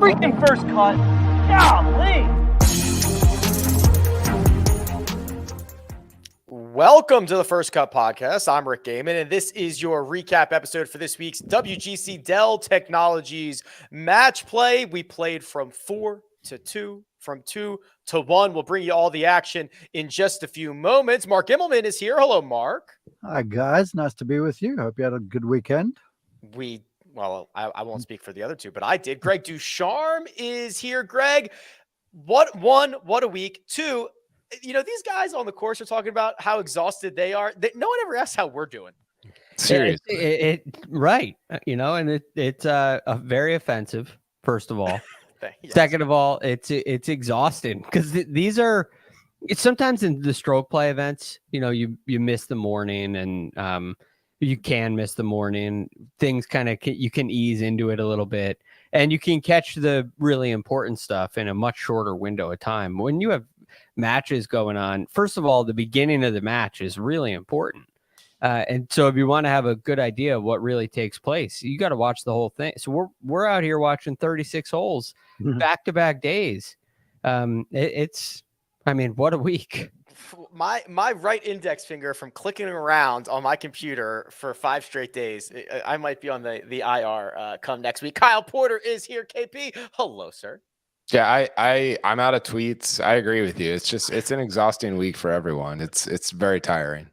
freaking first cut. Golly. Welcome to the First Cut Podcast. I'm Rick Gehman, and this is your recap episode for this week's WGC Dell Technologies Match play. We played from 4 to 2, from 2 to 1. We'll bring you all the action in just a few moments. Mark Immelman is here. Hello, Mark. Hi, guys. Nice to be with you. Hope you had a good weekend. I won't speak for the other two, but I did. Greg DuCharme is here. Greg, what a week. 2, these guys on the course are talking about how exhausted they are. No one ever asks how we're doing. Seriously. Right. And it's very offensive, first of all. Yes. Second of all, it's exhausting because it's sometimes in the stroke play events, you miss the morning and you can miss the morning. Things you can ease into it a little bit and you can catch the really important stuff in a much shorter window of time. When you have matches going on, first of all, the beginning of the match is really important. And so if you want to have a good idea of what really takes place, you got to watch the whole thing. So we're out here watching 36 holes back-to-back days. What a week. My right index finger from clicking around on my computer for 5 straight days. I might be on the IR come next week. Kyle Porter is here. KP, hello, sir. Yeah, I'm out of tweets. I agree with you. It's an exhausting week for everyone. It's very tiring.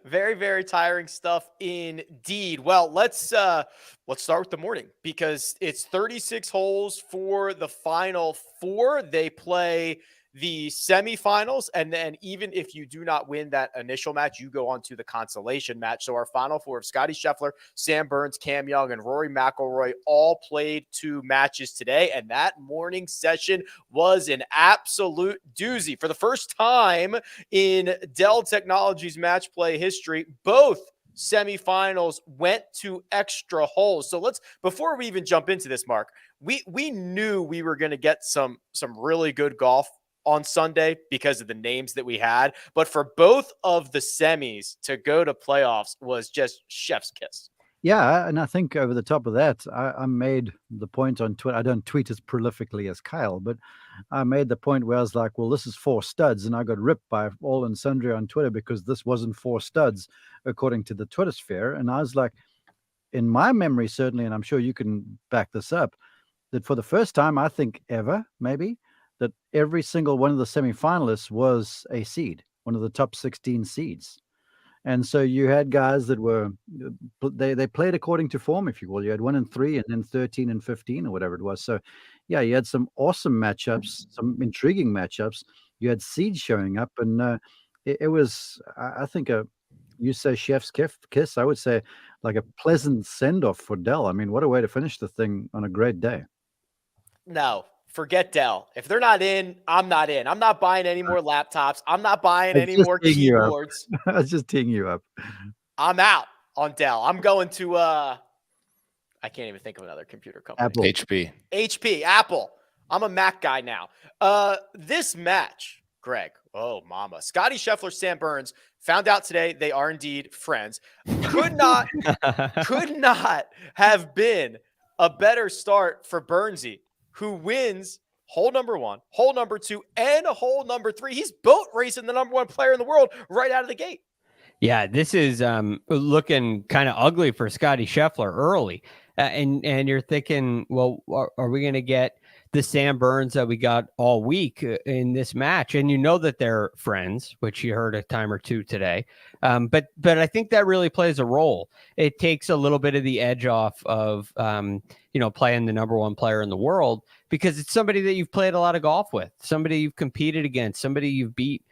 Very, very tiring stuff indeed. Well, let's start with the morning because it's 36 holes for the final 4. They play the semifinals, and then even if you do not win that initial match, you go on to the consolation match. So our final 4 of Scottie Scheffler, Sam Burns, Cam Young, and Rory McIlroy all played 2 matches today, and that morning session was an absolute doozy. For the first time in Dell Technologies match play history, both semifinals went to extra holes. So before we even jump into this, Mark, we knew we were going to get some really good golf on Sunday because of the names that we had. But for both of the semis to go to playoffs was just chef's kiss. Yeah, and I think over the top of that, I made the point on Twitter. I don't tweet as prolifically as Kyle, but I made the point where I was like, well, this is 4 studs. And I got ripped by all and sundry on Twitter because this wasn't 4 studs, according to the Twitter sphere. And I was like, in my memory, certainly, and I'm sure you can back this up, that for the first time, I think ever, maybe, that every single one of the semifinalists was a seed, one of the top 16 seeds. And so you had guys that were, they played according to form, if you will. You had 1 and 3 and then 13 and 15 or whatever it was. So yeah, you had some awesome matchups, some intriguing matchups. You had seeds showing up, and it was, I think, you say chef's kiss, I would say like a pleasant send-off for Dell. I mean, what a way to finish the thing on a great day. No. Forget Dell. If they're not in, I'm not in. I'm not buying any more laptops. I'm not buying any more keyboards. I was just teeing you up. I'm out on Dell. I'm going to I can't even think of another computer company. Apple. HP, Apple. I'm a Mac guy now. This match, Greg. Oh, mama. Scottie Scheffler, Sam Burns found out today they are indeed friends. Could not have been a better start for Burnsy, who wins hole number 1, hole number 2, and hole number 3. He's boat racing the number 1 player in the world right out of the gate. Yeah, this is looking kind of ugly for Scottie Scheffler early. And you're thinking, well, are we going to get the Sam Burns that we got all week in this match? And you know that they're friends, which you heard a time or two today. But I think that really plays a role. It takes a little bit of the edge off of, playing the number 1 player in the world, because it's somebody that you've played a lot of golf with, somebody you've competed against, somebody you've beat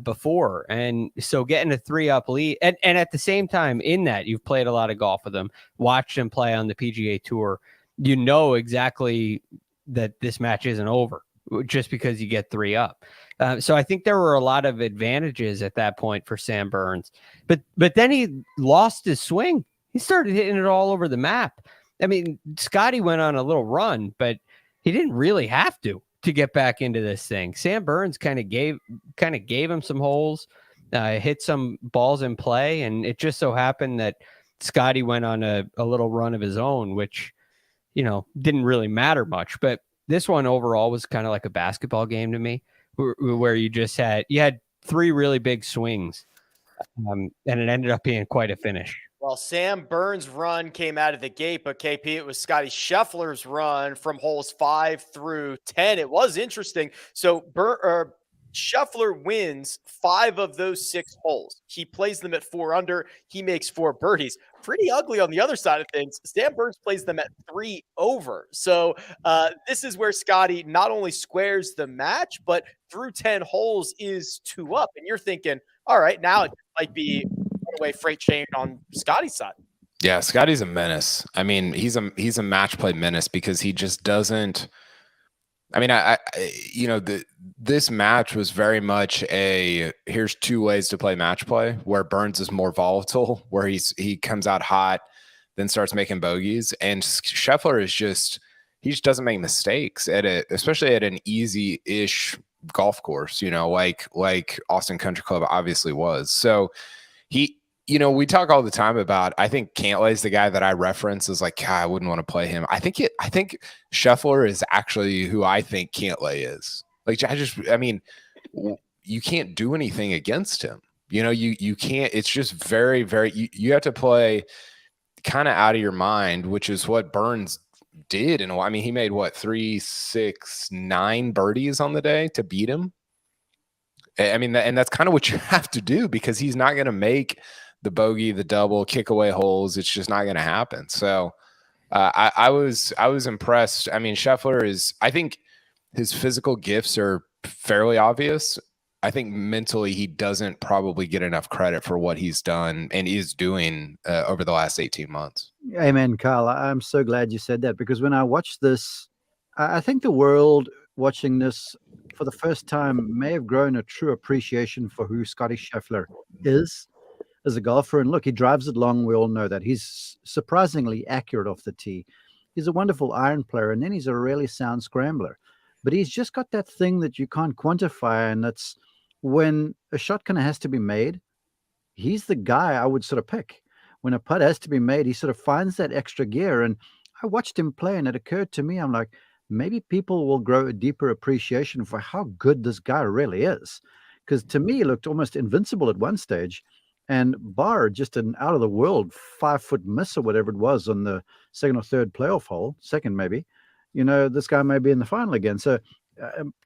before. And so getting a 3-up lead, and at the same time in that you've played a lot of golf with them, watched him play on the PGA Tour, you know exactly that this match isn't over just because you get 3 up. So I think there were a lot of advantages at that point for Sam Burns, but then he lost his swing. He started hitting it all over the map. I mean, Scottie went on a little run, but he didn't really have to get back into this thing. Sam Burns kind of gave him some holes, hit some balls in play, and it just so happened that Scottie went on a little run of his own, which didn't really matter much. But this one overall was kind of like a basketball game to me, where you had 3 really big swings, and it ended up being quite a finish. Well, Sam Burns' run came out of the gate, but KP, it was Scottie Scheffler's run from holes 5 through 10. It was interesting. So Scheffler wins 5 of those 6 holes. He plays them at 4 under. He makes 4 birdies. Pretty ugly on the other side of things. Sam Burns plays them at 3 over. So this is where Scottie not only squares the match, but through 10 holes is 2 up. And you're thinking, all right, now it might be away freight train on Scottie's side. Yeah, Scottie's a menace. I mean, he's a match play menace because he just doesn't. I mean, this match was very much here's 2 ways to play match play, where Burns is more volatile, where he comes out hot, then starts making bogeys, and Scheffler he just doesn't make mistakes especially at an easy-ish golf course, like Austin Country Club obviously was. So we talk all the time about, I think Cantlay's the guy that I reference as like, I wouldn't want to play him. I think Scheffler is actually who I think Cantlay is. Like, I mean, you can't do anything against him. You can't, it's just very, very, you have to play kind of out of your mind, which is what Burns did. And I mean, he made 3, 6, 9 birdies on the day to beat him. I mean, and that's kind of what you have to do, because he's not going to make the bogey, the double, kick away holes. It's just not going to happen. So I was impressed. I mean, Scheffler I think his physical gifts are fairly obvious. I think mentally he doesn't probably get enough credit for what he's done and is doing over the last 18 months. Amen, Kyle. I'm so glad you said that, because when I watched this, I think the world watching this for the first time may have grown a true appreciation for who Scottie Scheffler is as a golfer. And look, he drives it long. We all know that. He's surprisingly accurate off the tee. He's a wonderful iron player, and then he's a really sound scrambler. But he's just got that thing that you can't quantify, and that's when a shot kind of has to be made, he's the guy I would sort of pick. When a putt has to be made, he sort of finds that extra gear. And I watched him play, and it occurred to me, I'm like, maybe people will grow a deeper appreciation for how good this guy really is. Because to me, he looked almost invincible at one stage. And bar just an out-of-the-world 5-foot miss or whatever it was on the second or third playoff hole, second maybe, this guy may be in the final again. So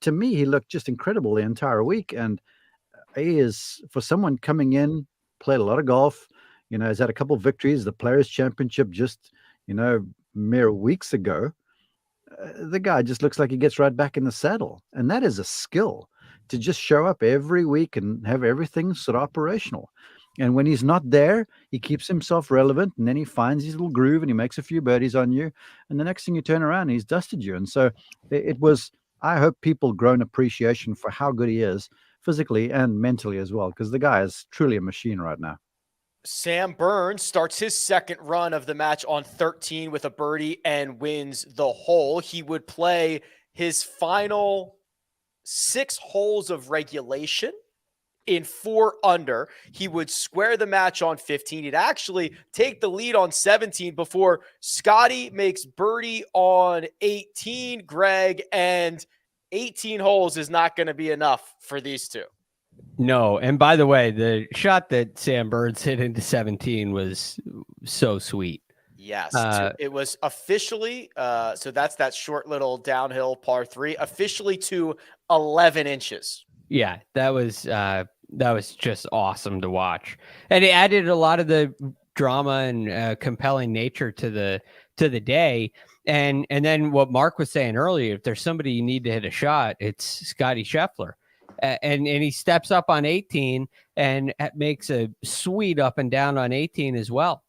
to me, he looked just incredible the entire week. And he is, for someone coming in, played a lot of golf, has had a couple of victories, the Players' Championship just, mere weeks ago. The guy just looks like he gets right back in the saddle. And that is a skill, to just show up every week and have everything sort of operational. And when he's not there, he keeps himself relevant, and then he finds his little groove and he makes a few birdies on you. And the next thing you turn around, he's dusted you. And so it was, I hope people grow an appreciation for how good he is physically and mentally as well, because the guy is truly a machine right now. Sam Burns starts his second run of the match on 13 with a birdie and wins the hole. He would play his final 6 holes of regulation in 4 under. He would square the match on 15. He'd actually take the lead on 17 before Scottie makes birdie on 18, Greg, and 18 holes is not going to be enough for these two. No. And by the way, the shot that Sam Burns hit into 17 was so sweet. Yes. It was officially, so that's that short little downhill par 3, officially to 11 inches. Yeah, that was just awesome to watch. And it added a lot of the drama and compelling nature to the day. And then what Mark was saying earlier, if there's somebody you need to hit a shot, it's Scottie Scheffler. And he steps up on 18 and makes a sweet up and down on 18 as well.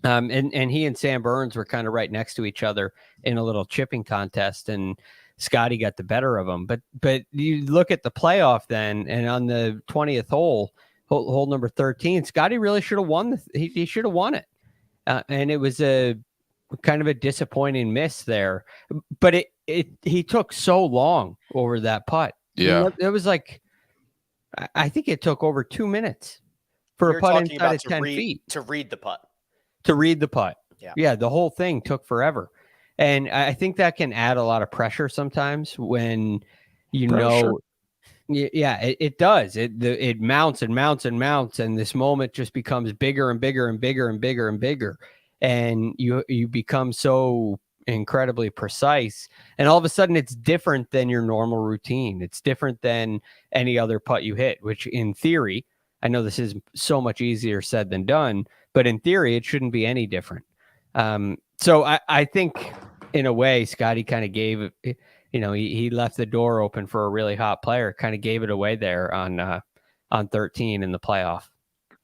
And he and Sam Burns were kind of right next to each other in a little chipping contest, and Scottie got the better of him. But you look at the playoff then, and on the 20th hole number 13, Scottie really should have won. He should have won it. And it was a kind of a disappointing miss there. But he took so long over that putt. Yeah. It was like, I think it took over 2 minutes for a putt inside of 10 feet. To read the putt. To read the putt. Yeah. Yeah, the whole thing took forever. And I think that can add a lot of pressure sometimes when you Pressure. know. Yeah, it does. It mounts and mounts and mounts, and this moment just becomes bigger and bigger and bigger and bigger and bigger, and you become so incredibly precise, and all of a sudden it's different than your normal routine. It's different than any other putt you hit, which in theory, I know this is so much easier said than done, but in theory, it shouldn't be any different. So I think in a way, Scottie kind of gave, he left the door open for a really hot player, kind of gave it away there on 13 in the playoff.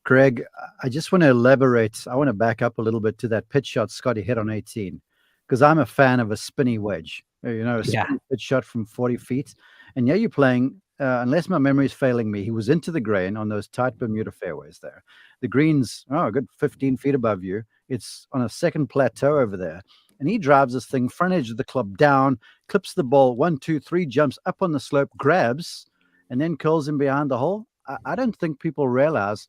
Greg, I just want to elaborate. I want to back up a little bit to that pitch shot Scottie hit on 18, because I'm a fan of a spinny wedge, a spinny pitch shot from 40 feet. And yeah, you're playing, unless my memory is failing me, he was into the grain on those tight Bermuda fairways there. The green's, a good 15 feet above you. It's on a second plateau over there. And he drives this thing front edge of the club down, clips the ball 1, 2, 3, jumps up on the slope, grabs, and then curls him behind the hole. I don't think people realize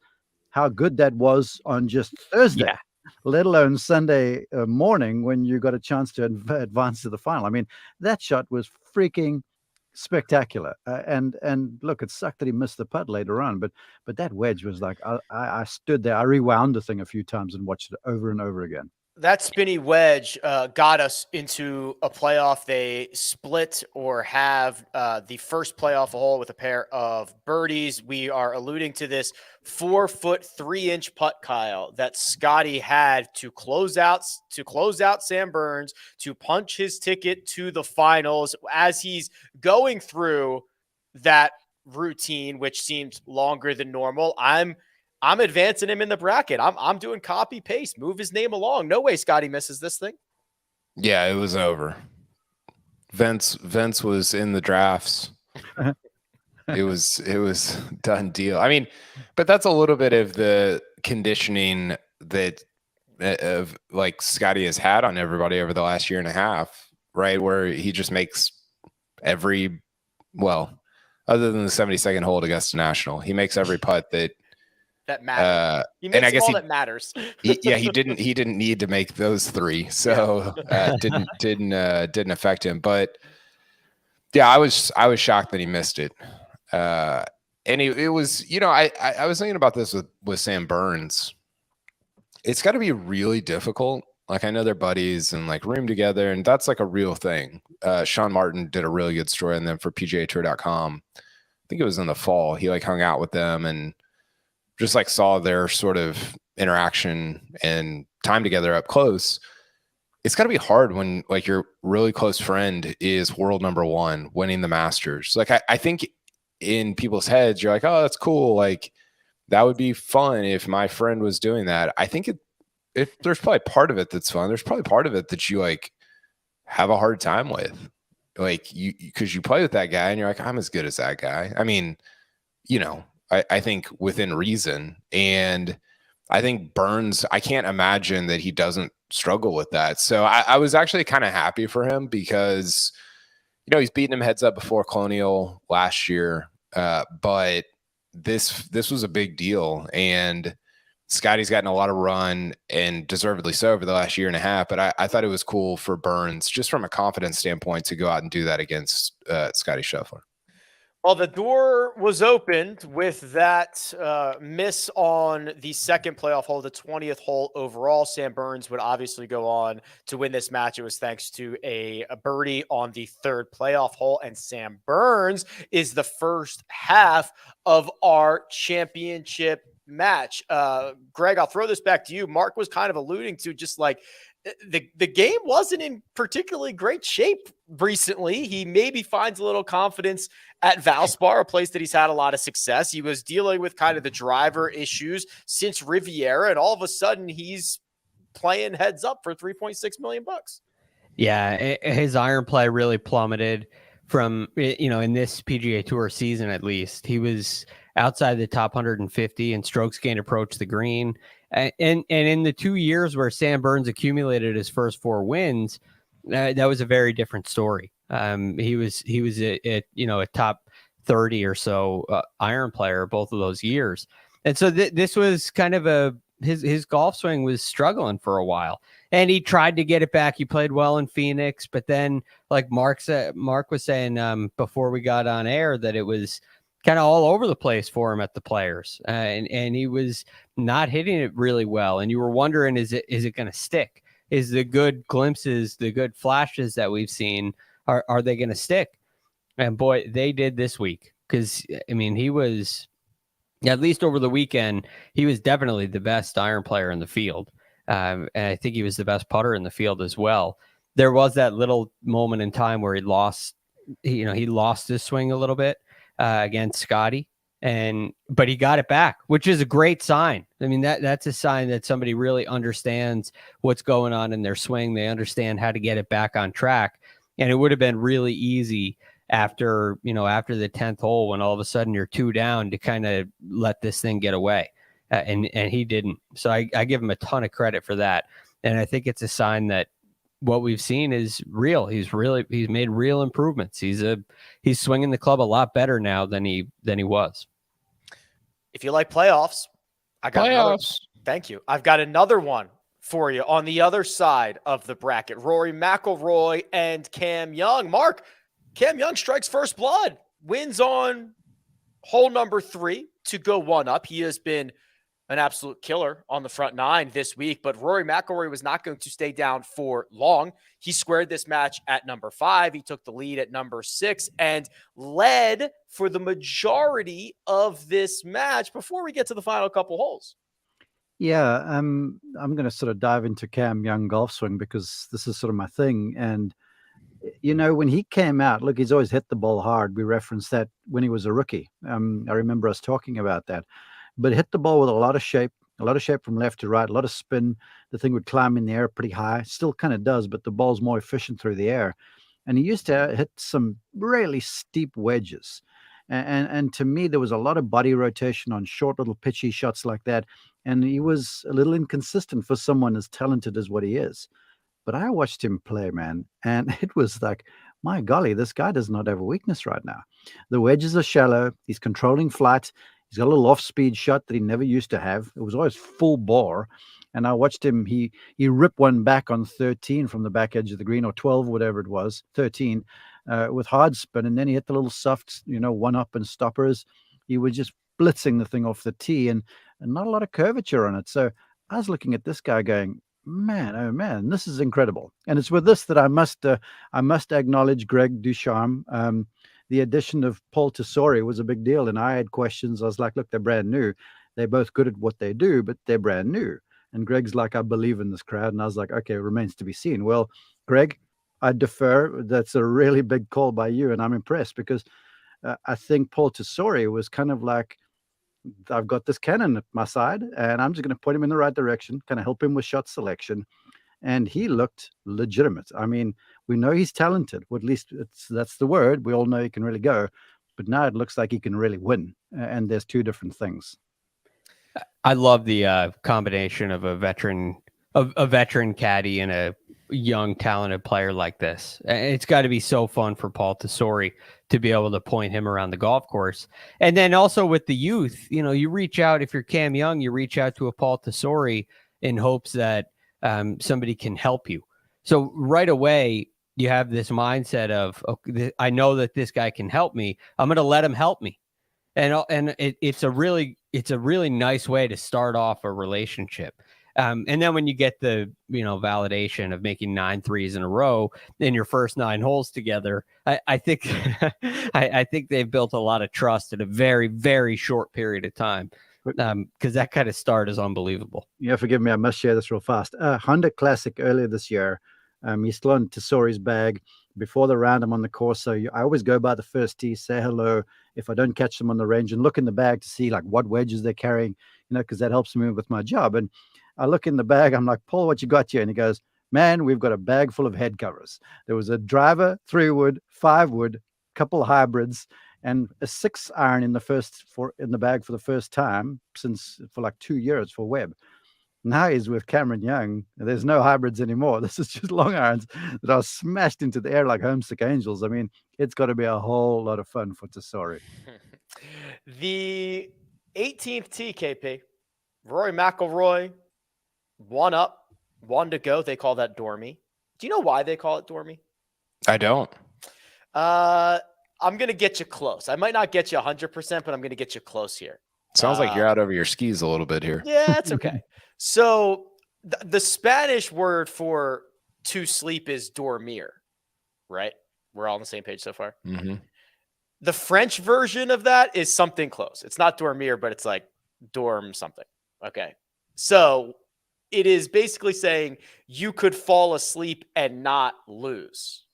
how good that was on just Thursday, let alone Sunday morning when you got a chance to advance to the final. I mean, that shot was freaking spectacular. And look, it sucked that he missed the putt later on, but that wedge was like, I stood there, I rewound the thing a few times and watched it over and over again. That spinny wedge got us into a playoff. They split or have the first playoff hole with a pair of birdies. We are alluding to this 4-foot 3-inch putt, Kyle, that Scottie had to close out Sam Burns to punch his ticket to the finals. As he's going through that routine, which seems longer than normal, I'm advancing him in the bracket. I'm doing copy paste, move his name along. No way Scottie misses this thing. Yeah, it was over. Vince was in the drafts. It was done deal. I mean, but that's a little bit of the conditioning that of like Scottie has had on everybody over the last year and a half, right? Where he just makes other than the 72nd hole at Augusta National, he makes every putt that matters. He makes and I guess all that matters. he didn't need to make those three, so didn't affect him. But yeah, I was shocked that he missed it. And it was, I was thinking about this with Sam Burns. It's got to be really difficult. Like, I know they're buddies and like room together, and that's like a real thing. Sean Martin did a really good story on them for PGAtour.com. I think it was in the fall. He like hung out with them and just like saw their sort of interaction and time together up close. It's got to be hard when like your really close friend is world number one, winning the Masters. Like, I think in people's heads, you're like, oh, that's cool. Like, that would be fun if my friend was doing that. I think there's probably part of it that's fun. There's probably part of it that you like have a hard time with, like because you play with that guy and you're like, I'm as good as that guy. I mean, I think within reason. And I think Burns, I can't imagine that he doesn't struggle with that. So I was actually kind of happy for him because, he's beaten him heads up before Colonial last year. But this was a big deal. And Scottie's gotten a lot of run, and deservedly so, over the last year and a half. But I thought it was cool for Burns, just from a confidence standpoint, to go out and do that against Scottie Scheffler. Well, the door was opened with that miss on the second playoff hole, the 20th hole overall. Sam Burns would obviously go on to win this match. It was thanks to a birdie on the third playoff hole. And Sam Burns is the first half of our championship match. Greg, I'll throw this back to you. Mark was kind of alluding to just like the game wasn't in particularly great shape recently. He maybe finds a little confidence at Valspar, a place that he's had a lot of success. He was dealing with kind of the driver issues since Riviera, and all of a sudden he's playing heads up for $3.6 million. Yeah, his iron play really plummeted from, in this PGA Tour season, at least. He was outside the top 150 in strokes gained approach the green. And in the 2 years where Sam Burns accumulated his first 4 wins, that was a very different story. He was a top 30 or so iron player both of those years. And so this was kind of his golf swing was struggling for a while, and he tried to get it back. He played well in Phoenix, but then like Mark was saying before we got on air that it was kind of all over the place for him at the Players, and he was not hitting it really well. And you were wondering, is it going to stick? Is the good glimpses, the good flashes that we've seen, are they going to stick? And boy, they did this week, because I mean, he was, at least over the weekend, he was definitely the best iron player in the field. And I think he was the best putter in the field as well. There was that little moment in time where he lost his swing a little bit against Scottie, but he got it back, which is a great sign. I mean, that's a sign that somebody really understands what's going on in their swing. They understand how to get it back on track. And it would have been really easy after the 10th hole, when all of a sudden you're 2 down, to kind of let this thing get away. And he didn't. So I give him a ton of credit for that. And I think it's a sign that what we've seen is real. He's made real improvements. He's swinging the club a lot better now than he was. If you like playoffs, thank you. I've got another one for you on the other side of the bracket. Rory McIlroy and Cam Young. Mark, Cam Young strikes first blood, wins on hole number 3 to go 1 up. He has been an absolute killer on the front 9 this week, but Rory McIlroy was not going to stay down for long. He squared this match at number 5. He took the lead at number 6 and led for the majority of this match before we get to the final couple holes. Yeah, I'm going to sort of dive into Cam Young golf swing, because this is sort of my thing. And when he came out, look, he's always hit the ball hard. We referenced that when he was a rookie. I remember us talking about that. But hit the ball with a lot of shape from left to right, a lot of spin. The thing would climb in the air pretty high. Still kind of does, but the ball's more efficient through the air. And he used to hit some really steep wedges. And to me, there was a lot of body rotation on short little pitchy shots like that. And he was a little inconsistent for someone as talented as what he is. But I watched him play, man, and it was like, my golly, this guy does not have a weakness right now. The wedges are shallow. He's controlling flight. He's got a little off-speed shot that he never used to have. It was always full bore. And I watched him. He ripped one back on 13 from the back edge of the green, or 12, whatever it was, 13, with hard spin. And then he hit the little soft, 1-up and stoppers. He was just blitzing the thing off the tee, and not a lot of curvature on it. So I was looking at this guy going, man, oh man, this is incredible. And it's with this that I must acknowledge Greg DuCharme. The addition of Paul Tesori was a big deal, and I had questions. I was like, look, they're brand new. They're both good at what they do, but they're brand new. And Greg's like, I believe in this crowd. And I was like, okay, it remains to be seen. Well, Greg, I defer. That's a really big call by you, and I'm impressed, because I think Paul Tesori was kind of like, I've got this cannon at my side, and I'm just going to point him in the right direction, kind of help him with shot selection. And he looked legitimate. I mean, we know he's talented. Well, at least that's the word. We all know he can really go. But now it looks like he can really win. And there's two different things. I love the combination of a veteran caddy and a young, talented player like this. It's got to be so fun for Paul Tesori to be able to point him around the golf course. And then also with the youth, you reach out, if you're Cam Young, you reach out to a Paul Tesori in hopes that somebody can help you. So right away, you have this mindset of, okay, I know that this guy can help me. I'm going to let him help me. And it's a really nice way to start off a relationship. And then when you get the validation of making 9 threes in a row in your first 9 holes together, I think I think they've built a lot of trust in a very, very short period of time. Because that kind of start is unbelievable. Yeah, forgive me, I must share this real fast. Honda Classic earlier this year. He's still on Tesori's bag. Before the round, I'm on the course, so I always go by the first tee, say hello if I don't catch them on the range, and look in the bag to see like what wedges they're carrying, because that helps me with my job. And I look in the bag, I'm like, Paul, what you got here? And he goes, man, we've got a bag full of head covers. There was a driver, 3-wood, 5-wood, couple hybrids, and a 6-iron in the bag for the first time for like 2 years for Webb. Now he's with Cameron Young. There's no hybrids anymore. This is just long irons that are smashed into the air like homesick angels. I mean, it's got to be a whole lot of fun for Tesori. The 18th tee, KP, Rory McIlroy, 1 up, 1 to go. They call that dormy. Do you know why they call it dormy? I don't. I'm going to get you close. I might not get you 100%, but I'm going to get you close here. Sounds like you're out over your skis a little bit here. Yeah, that's okay. So the Spanish word for to sleep is dormir, right? We're all on the same page so far. Mm-hmm. The French version of that is something close. It's not dormir, but it's like dorm something. Okay. So it is basically saying you could fall asleep and not lose.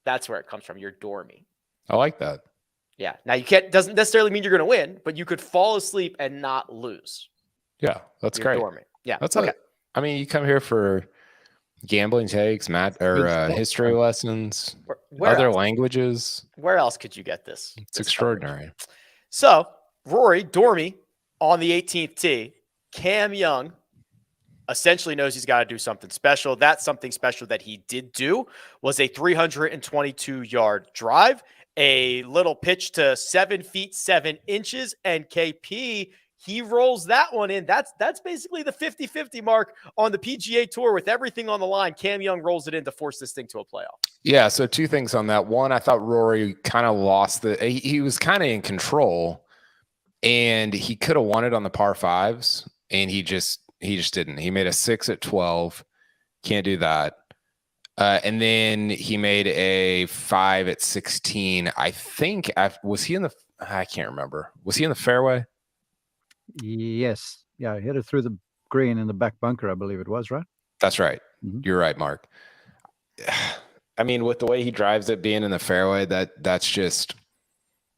That's where it comes from. You're dormy. I like that. Yeah. Now doesn't necessarily mean you're going to win, but you could fall asleep and not lose. Yeah, that's You're great. dormant. Yeah. That's okay. I mean, you come here for gambling takes, history lessons, other languages. Where else could you get this? It's extraordinary. So Rory dormy on the 18th tee. Cam Young essentially knows he's got to do something special. That something special that he did do was a 322-yard drive, a little pitch to 7 feet 7 inches, and KP, he rolls that one in. That's basically the 50-50 mark on the PGA Tour with everything on the line. Cam Young rolls it in to force this thing to a playoff. Yeah, so 2 things on that. One, I thought Rory kind of lost he was kind of in control, and he could have won it on the par 5s, and he just didn't. He made a 6 at 12. Can't do that. And then he made a 5 at 16. I think was he in the? I can't remember. Was he in the fairway? Yes. Yeah, he hit it through the green in the back bunker, I believe it was, right? That's right. Mm-hmm. You're right, Mark. I mean, with the way he drives it, being in the fairway, that's just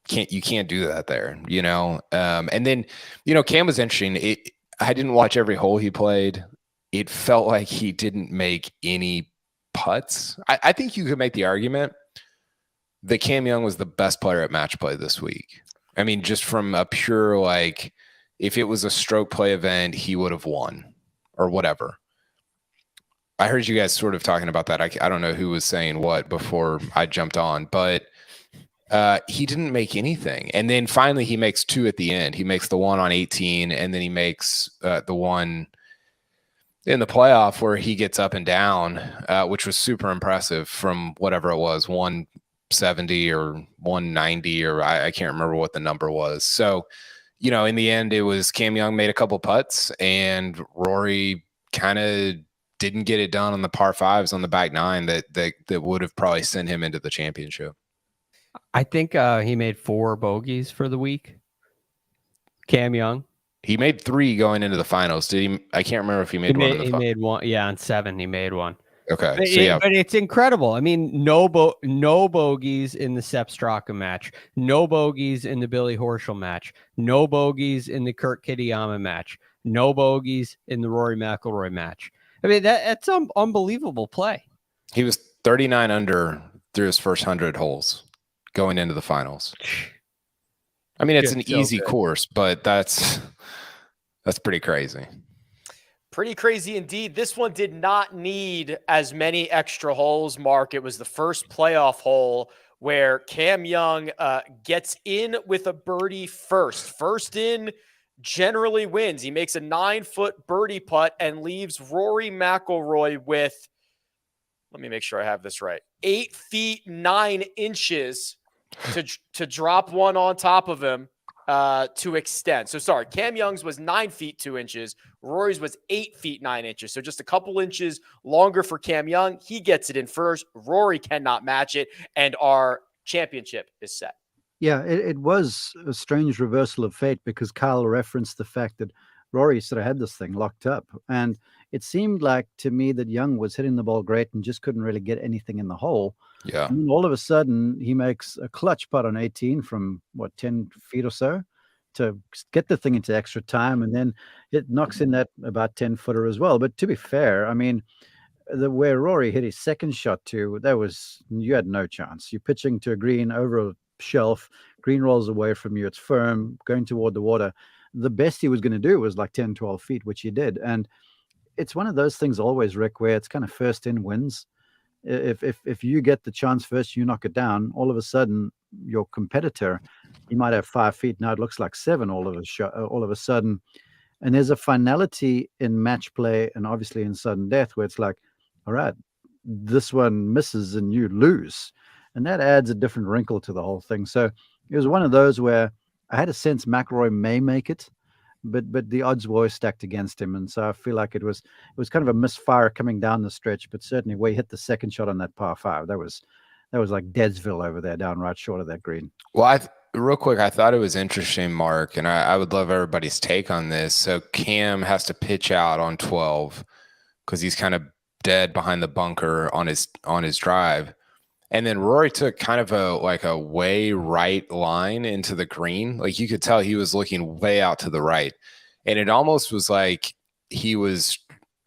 you can't do that there, you know. And then, you know, Cam was interesting. I didn't watch every hole he played. It felt like he didn't make any putts. I think you could make the argument that Cam Young was the best player at match play this week. I mean, just from a pure, like, if it was a stroke play event, he would have won or whatever. I heard you guys sort of talking about that. I don't know who was saying what before I jumped on, but he didn't make anything. And then finally he makes 2 at the end. He makes the one on 18, and then he makes the one in the playoff where he gets up and down, which was super impressive from whatever it was, 170 or 190, or I can't remember what the number was. So, you know, in the end, it was Cam Young made a couple putts, and Rory kind of didn't get it done on the par 5s on the back 9 that would have probably sent him into the championship. I think he made 4 bogeys for the week. Cam Young. He made 3 going into the finals. Did he? I can't remember if he made one. He made one. Yeah, on 7 he made one. Okay, but it's incredible. I mean, no bogeys in the Sepp Straka match, no bogeys in the Billy Horschel match, no bogeys in the Kurt Kitayama match, no bogeys in the Rory McIlroy match. I mean, that's unbelievable play. He was 39 under through his first 100 holes going into the finals. I mean, it's an easy course, but that's pretty crazy. Pretty crazy indeed. This one did not need as many extra holes, Mark. It was the first playoff hole where Cam Young gets in with a birdie first. First in generally wins. He makes a 9-foot birdie putt and leaves Rory McIlroy with, let me make sure I have this right, 8 feet 9 inches to drop one on top of him to extend. So sorry, Cam Young's was 9 feet 2 inches. Rory's was 8 feet 9 inches. So just a couple inches longer for Cam Young. He gets it in first. Rory cannot match it, and our championship is set. Yeah, it was a strange reversal of fate because Kyle referenced the fact that Rory sort of had this thing locked up. And it seemed like to me that Young was hitting the ball great and just couldn't really get anything in the hole. Yeah. And then all of a sudden, he makes a clutch putt on 18 from, 10 feet or so to get the thing into extra time. And then it knocks in that about 10-footer as well. But to be fair, I mean, where Rory hit his second shot to, you had no chance. You're pitching to a green over a shelf, green rolls away from you, it's firm, going toward the water. The best he was going to do was like 10, 12 feet, which he did. And it's one of those things always, Rick, where it's kind of first in wins. If you get the chance first, you knock it down. All of a sudden, your competitor, he might have 5 feet. Now it looks like 7 all of a sudden. And there's a finality in match play and obviously in sudden death where it's like, all right, this one misses and you lose. And that adds a different wrinkle to the whole thing. So it was one of those where I had a sense McIlroy may make it, but the odds were always stacked against him. And so I feel like it was kind of a misfire coming down the stretch, but certainly where he hit the second shot on that par 5, that was like Deadsville over there, down right short of that green. Well, real quick, I thought it was interesting, Mark, and I would love everybody's take on this. So Cam has to pitch out on 12 because he's kind of dead behind the bunker on his drive. And then Rory took kind of a way right line into the green. Like you could tell he was looking way out to the right. And it almost was like he was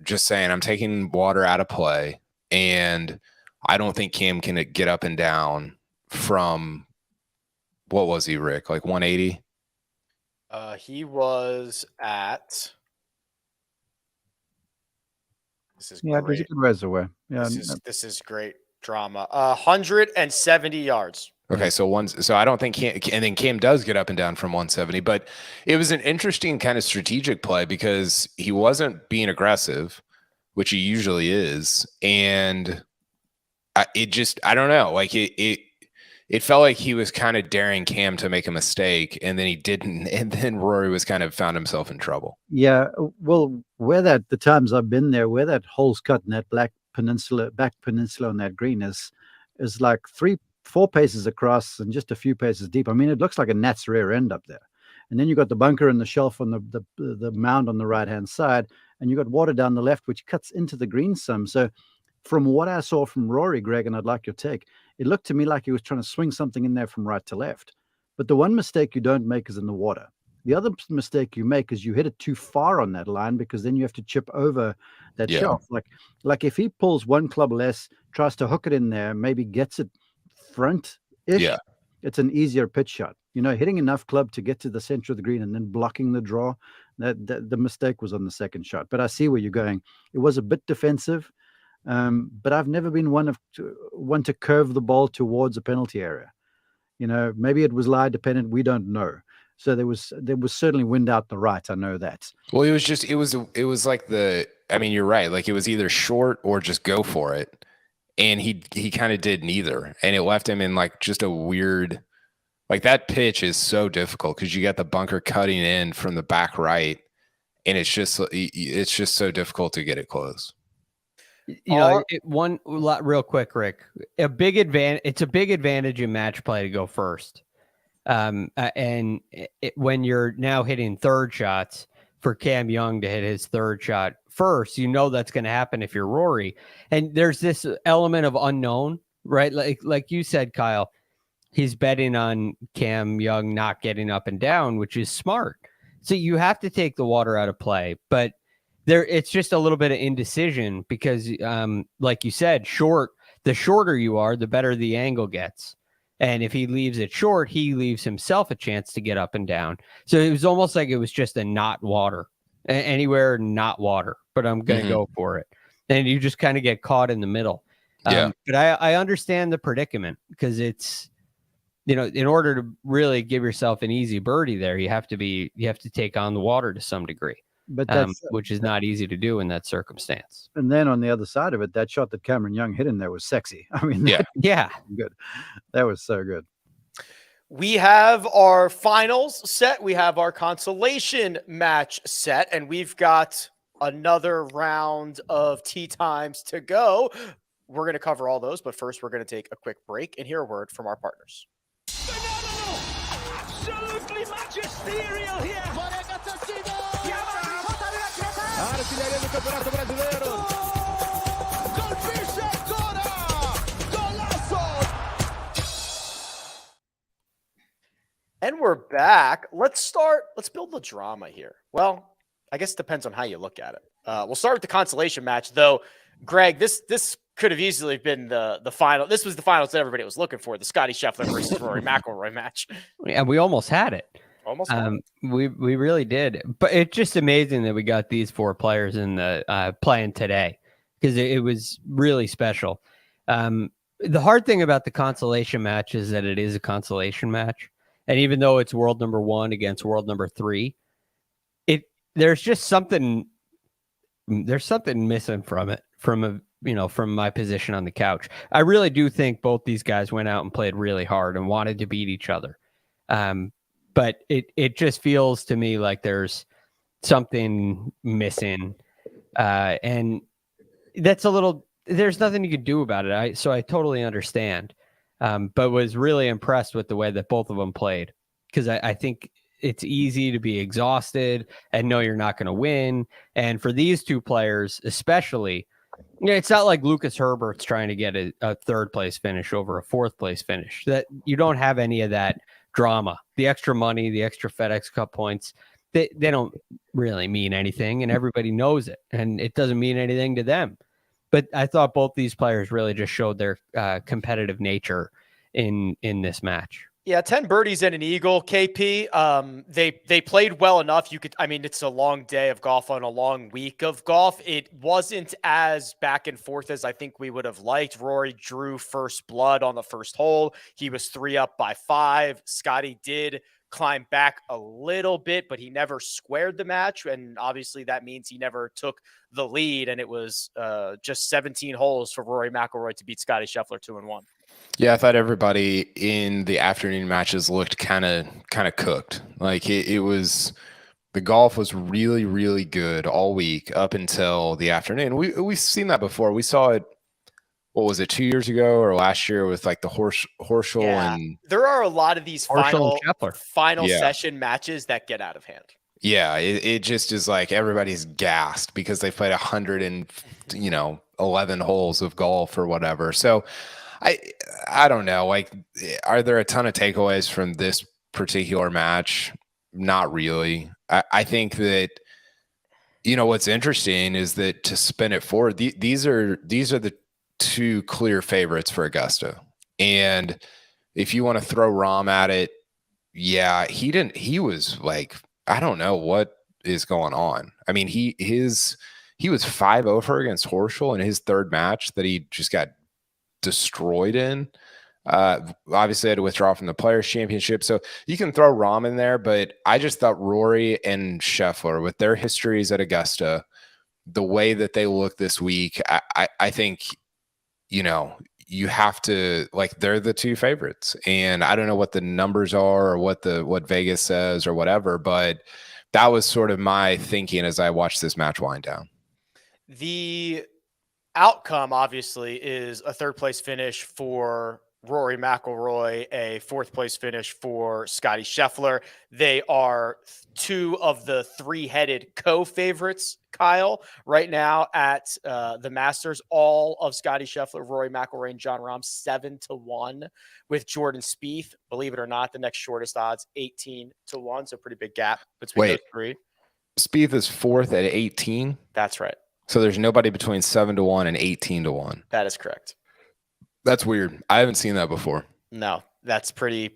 just saying, I'm taking water out of play. And I don't think Cam can get up and down from, what was he, Rick? Like 180? He was at. This is Yeah, great. there's a good reservoir. Yeah, This is great drama. 170 yards. Okay, so I don't think Cam, and then Cam does get up and down from 170, but it was an interesting kind of strategic play because he wasn't being aggressive, which he usually is, and I don't know, like it felt like he was kind of daring Cam to make a mistake, and then he didn't, and then Rory was kind of found himself in trouble. Yeah, well, the times I've been there, where that hole's cut in that back peninsula on that green is like 3-4 paces across and just a few paces deep. I mean, it looks like a gnat's rear end up there. And then you got the bunker and the shelf on the mound on the right hand side, and you got water down the left, which cuts into the green some. So from what I saw from Rory, Greg, and I'd like your take, it looked to me like he was trying to swing something in there from right to left. But the one mistake you don't make is in the water. The other mistake you make is you hit it too far on that line, because then you have to chip over that shelf. Like if he pulls one club less, tries to hook it in there, maybe gets it front-ish, it's an easier pitch shot. You know, hitting enough club to get to the center of the green and then blocking the draw, that the mistake was on the second shot. But I see where you're going. It was a bit defensive, but I've never been one to curve the ball towards a penalty area. You know, maybe it was lie dependent. We don't know. So there was certainly wind out the right. I know that. Well, it was like I mean, you're right. Like it was either short or just go for it. And he kind of did neither. And it left him in like just a weird, like that pitch is so difficult because you got the bunker cutting in from the back right. And it's just so difficult to get it close. You know, real quick, Rick, it's a big advantage in match play to go first. And when you're now hitting third shots, for Cam Young to hit his third shot first, you know that's going to happen if you're Rory. And there's this element of unknown, right? Like you said, Kyle, he's betting on Cam Young not getting up and down, which is smart. So you have to take the water out of play, but it's just a little bit of indecision because, like you said, the shorter you are, the better the angle gets. And if he leaves it short, he leaves himself a chance to get up and down. So it was almost like it was just a not water, anywhere not water, but I'm going to go for it. And you just kind of get caught in the middle. But I understand the predicament because it's, you know, in order to really give yourself an easy birdie there, you have to take on the water to some degree. But which is not easy to do in that circumstance. And then on the other side of it, that shot that Cameron Young hit in there was sexy. I mean, good. That was so good. We have our finals set. We have our consolation match set, and we've got another round of tee times to go. We're going to cover all those, but first we're going to take a quick break and hear a word from our partners. Absolutely magisterial here. Artilharia do Campeonato Brasileiro. Colpisce ancora. Golazo. And we're back. Let's build the drama here. Well, I guess it depends on how you look at it. We'll start with the consolation match, though. Greg, this could have easily been the final. This was the finals that everybody was looking for, the Scottie Scheffler versus Rory McIlroy match. And we almost had it. We really did. But it's just amazing that we got these four players in the playing today because it was really special. The hard thing about the consolation match is that it is a consolation match. And even though it's world number 1 against world number 3, there's just something missing from it, from my position on the couch. I really do think both these guys went out and played really hard and wanted to beat each other. But it just feels to me like there's something missing. And that's there's nothing you can do about it. So I totally understand. But was really impressed with the way that both of them played, because I think it's easy to be exhausted and know you're not going to win. And for these two players, especially, it's not like Lucas Herbert's trying to get a third place finish over a fourth place finish. That you don't have any of that drama. The extra money, the extra FedEx Cup points, they don't really mean anything, and everybody knows it, and it doesn't mean anything to them. But I thought both these players really just showed their competitive nature in this match. Yeah, 10 birdies and an eagle, KP. They played well enough. It's a long day of golf on a long week of golf. It wasn't as back and forth as I think we would have liked. Rory drew first blood on the first hole. He was 3 up by 5. Scottie did climb back a little bit, but he never squared the match. And obviously that means he never took the lead. And it was just 17 holes for Rory McIlroy to beat Scottie Scheffler 2-1. Yeah, I thought everybody in the afternoon matches looked kind of cooked. Like it was, the golf was really, really good all week up until the afternoon. We've seen that before. We saw it. What was it, 2 years ago or last year with like the Horschel and there are a lot of these final yeah. session matches that get out of hand. Yeah, it just is like everybody's gassed because they played 11 holes of golf or whatever. So I don't know. Like, are there a ton of takeaways from this particular match? Not really. I think that, what's interesting is that to spin it forward, these are the two clear favorites for Augusta. And if you want to throw Rahm at it, yeah, he was like, I don't know what is going on. I mean, he was 5 over against Horschel in his third match that he just got destroyed in. Obviously had to withdraw from the Players Championship, so you can throw Rahm in there, but I just thought Rory and Scheffler, with their histories at Augusta, the way that they look this week, I think you have to, like, they're the two favorites. And I don't know what the numbers are or what Vegas says or whatever, but that was sort of my thinking as I watched this match wind down. The outcome, obviously, is a third place finish for Rory McIlroy, a fourth place finish for Scottie Scheffler. They are 2 of the 3-headed co-favorites, Kyle, right now at the Masters. All of Scottie Scheffler, Rory McIlroy, and Jon Rahm 7-1, with Jordan Spieth, believe it or not, the next shortest odds 18-1. So pretty big gap between those 3. Spieth is 4th at 18. That's right. So there's nobody between 7-1 and 18-1. That is correct. That's weird. I haven't seen that before. No, that's pretty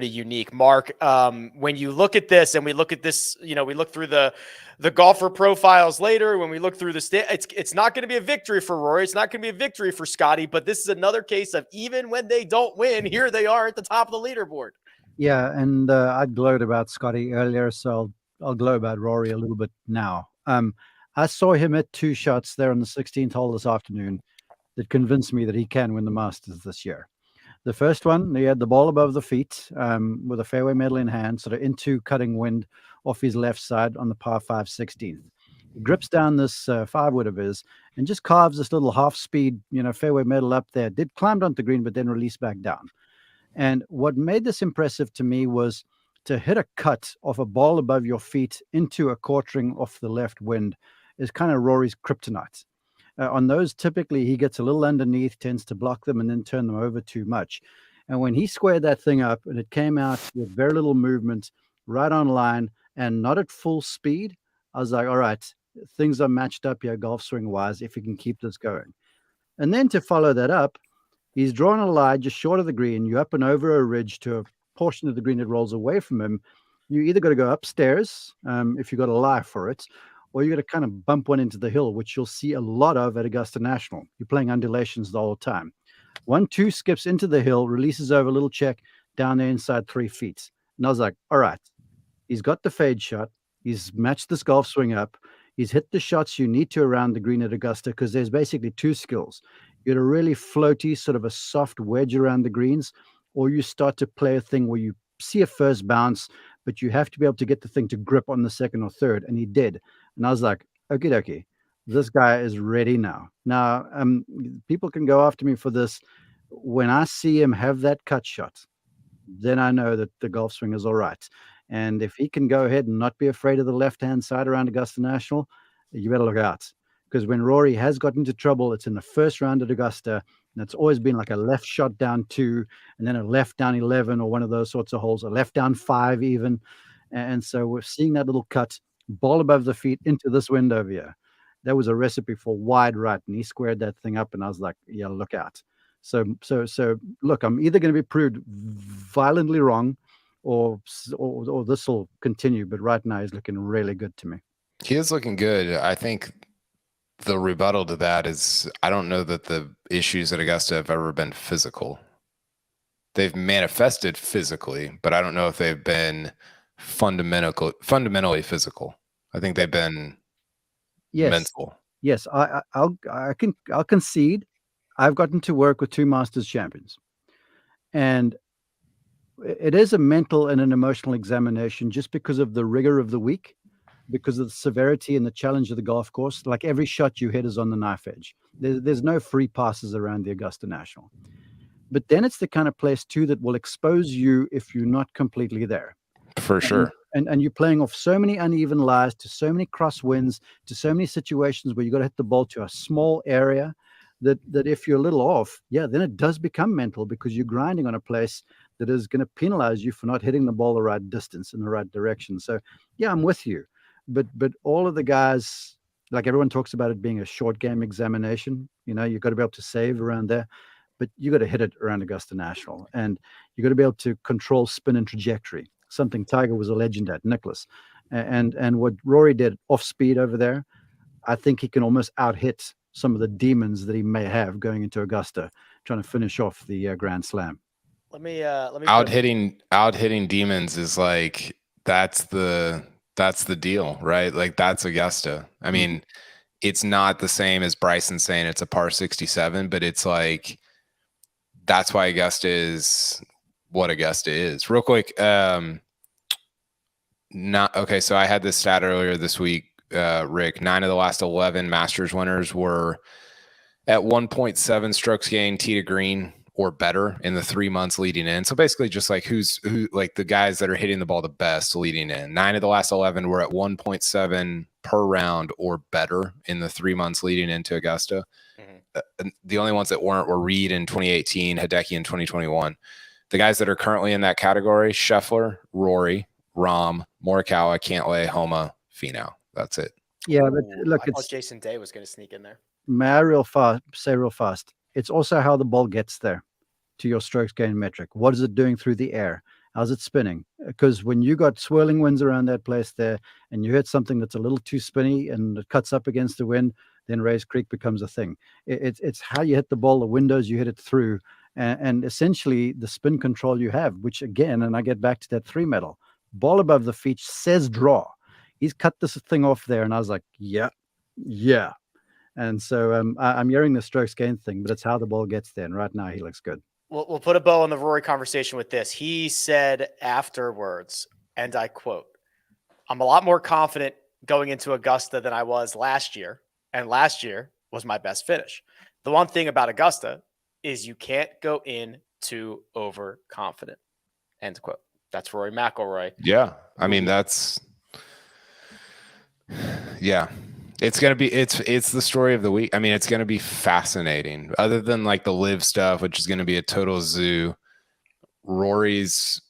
unique. Mark, when you look at this, and we look at this, we look through the golfer profiles later, when we look through it's not going to be a victory for Rory. It's not going to be a victory for Scottie, but this is another case of even when they don't win, here they are at the top of the leaderboard. Yeah, and I glowed about Scottie earlier, so I'll glow about Rory a little bit now. I saw him at 2 shots there on the 16th hole this afternoon that convinced me that he can win the Masters this year. The first one, he had the ball above the feet with a fairway medal in hand, sort of into cutting wind off his left side on the par 5 16th. He grips down this 5-wood of his and just carves this little half-speed, fairway medal up there. Did climbed onto the green, but then released back down. And what made this impressive to me was to hit a cut off a ball above your feet into a quartering off the left wind is kind of Rory's kryptonite. On those, typically, he gets a little underneath, tends to block them, and then turn them over too much. And when he squared that thing up, and it came out with very little movement, right on line, and not at full speed, I was like, all right, things are matched up here, golf swing-wise, if he can keep this going. And then to follow that up, he's drawn a line just short of the green. You're up and over a ridge to a portion of the green that rolls away from him. You either got to go upstairs, if you've got a lie for it, or you got to kind of bump one into the hill, which you'll see a lot of at Augusta National. You're playing undulations the whole time. 1-2 skips into the hill, releases over a little check down there inside 3 feet. And I was like, all right, he's got the fade shot. He's matched this golf swing up. He's hit the shots you need to around the green at Augusta, because there's basically 2 skills. You get a really floaty, sort of a soft wedge around the greens, or you start to play a thing where you see a first bounce, but you have to be able to get the thing to grip on the second or third. And he did. And I was like, okie dokie, this guy is ready now. Now, people can go after me for this. When I see him have that cut shot, then I know that the golf swing is all right. And if he can go ahead and not be afraid of the left-hand side around Augusta National, you better look out. Because when Rory has got into trouble, it's in the first round at Augusta, and it's always been like a left shot down 2, and then a left down 11, or one of those sorts of holes, a left down 5 even. And so we're seeing that little cut, ball above the feet into this wind over here. That was a recipe for wide right, and he squared that thing up, and I was like, yeah, look out. So look, I'm either going to be proved violently wrong, or this will continue. But right now, he's looking really good to me. He is looking good. I think the rebuttal to that is, I don't know that the issues at Augusta have ever been physical. They've manifested physically, but I don't know if they've been fundamentally physical. I think they've been mental. Yes, I'll concede. I've gotten to work with 2 Masters champions, and it is a mental and an emotional examination, just because of the rigor of the week, because of the severity and the challenge of the golf course. Like, every shot you hit is on the knife edge. There's no free passes around the Augusta National. But then it's the kind of place too that will expose you if you're not completely there. For sure. And you're playing off so many uneven lies, to so many crosswinds, to so many situations where you got to hit the ball to a small area, that if you're a little off, then it does become mental, because you're grinding on a place that is going to penalize you for not hitting the ball the right distance in the right direction. So yeah, I'm with you. But all of the guys, like, everyone talks about it being a short game examination. You've got to be able to save around there, but you got to hit it around Augusta National, and you got to be able to control spin and trajectory, something Tiger was a legend at, Nicklaus. And what Rory did off speed over there, I think he can almost out-hit some of the demons that he may have going into Augusta, trying to finish off the Grand Slam. Let me out-hitting demons is like, that's the deal, right? Like, that's Augusta. I mean, it's not the same as Bryson saying it's a par 67, but it's like, that's why Augusta is what Augusta is. Real quick, so I had this stat earlier this week, Rick. 9 of the last 11 Masters winners were at 1.7 strokes gained tee to green or better in the 3 months leading in. So basically, just like who like the guys that are hitting the ball the best leading in. 9 of the last 11 were at 1.7 per round or better in the 3 months leading into Augusta. The only ones that weren't were Reed in 2018, Hideki in 2021. The guys that are currently in that category: Scheffler, Rory, Rahm, Morikawa, Cantlay, Homa, Finau. That's it. Yeah, but look, I thought Jason Day was going to sneak in there. May I say real fast? It's also how the ball gets there to your strokes gain metric. What is it doing through the air? How's it spinning? Because when you got swirling winds around that place there, and you hit something that's a little too spinny and it cuts up against the wind, then Rays Creek becomes a thing. It's how you hit the ball, the windows you hit it through, and essentially the spin control you have, which again, and I get back to that 3 metal, ball above the feet says draw. He's cut this thing off there, and I was like, yeah. And so I'm hearing the strokes gain thing, but it's how the ball gets there. And right now he looks good. We'll put a bow on the Rory conversation with this. He said afterwards, and I quote, "I'm a lot more confident going into Augusta than I was last year. And last year was my best finish. The one thing about Augusta is you can't go in too overconfident." End quote. That's Rory McIlroy. Yeah. I mean, it's going to be, it's the story of the week. I mean, it's going to be fascinating. Other than like the live stuff, which is going to be a total zoo, Rory's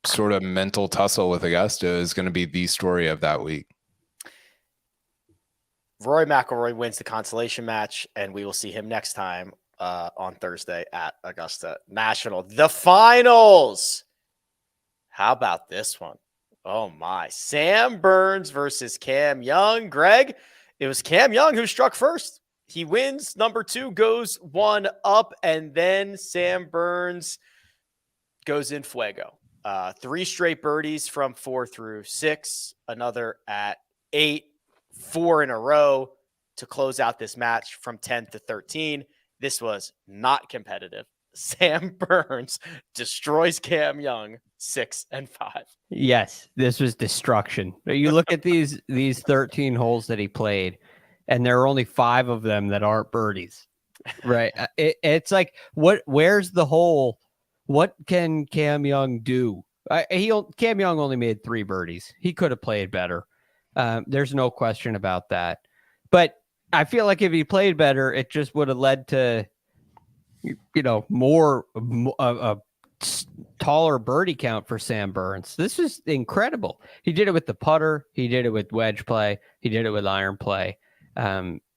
sort of mental tussle with Augusta is going to be the story of that week. Rory McIlroy wins the consolation match, and we will see him next time on Thursday at Augusta National. The finals. How about this one? Oh, my. Sam Burns versus Cam Young. Greg, it was Cam Young who struck first. He wins. Number 2 goes 1 up, and then Sam Burns goes in fuego. 3 straight birdies from 4 through 6, another at 8, 4 in a row to close out this match from 10 to 13. This was not competitive. Sam Burns destroys Cam Young 6 and 5. Yes, this was destruction. You look at these 13 holes that he played, and there are only 5 of them that aren't birdies. Right? It's like, where's the hole? What can Cam Young do? Cam Young only made 3 birdies. He could have played better. There's no question about that. But I feel like if he played better, it just would have led to, more a taller birdie count for Sam Burns. This was incredible. He did it with the putter. He did it with wedge play. He did it with iron play.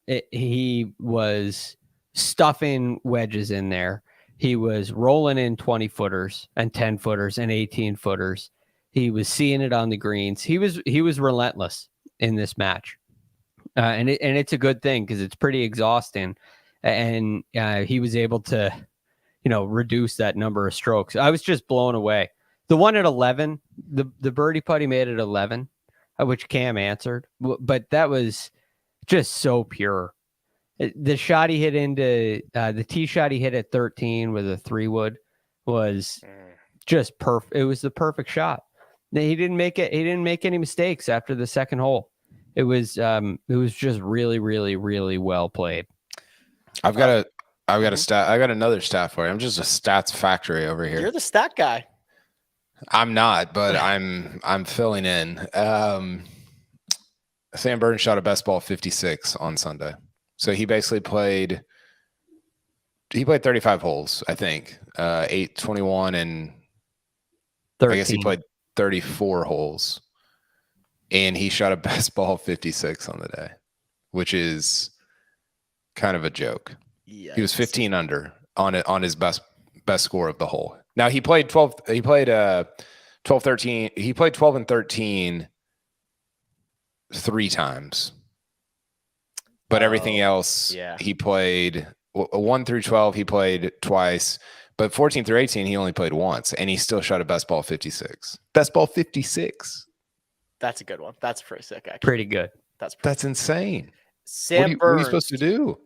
He was stuffing wedges in there. He was rolling in 20 footers and 10 footers and 18 footers. He was seeing it on the greens. He was relentless in this match. And it's a good thing because it's pretty exhausting. And he was able to, reduce that number of strokes. I was just blown away. The one at 11, the birdie putt he made at 11, which Cam answered, but that was just so pure. The shot he hit into the tee shot he hit at 13 with a 3-wood was just perfect. It was the perfect shot. He didn't make it. He didn't make any mistakes after the second hole. It was just really, really, really well played. I've got a stat. I got another stat for you. I'm just a stats factory over here. You're the stat guy. I'm not, but I'm filling in. Sam Burns shot a best ball 56 on Sunday. So he basically played 35 holes, I think. 8, 21, and 13. I guess he played 34 holes. And he shot a best ball 56 on the day, which is kind of a joke. Yes. He was 15 under on his best score of the hole. Now he played 12 he played 12 13 he played 12 and 13 3 times. But everything else, he played 1 through 12 he played twice, but 14 through 18 he only played once, and he still shot a best ball 56. Best ball 56. That's a good one. That's pretty sick, actually. Pretty good. That's insane. Sam Burns, what are you supposed to do?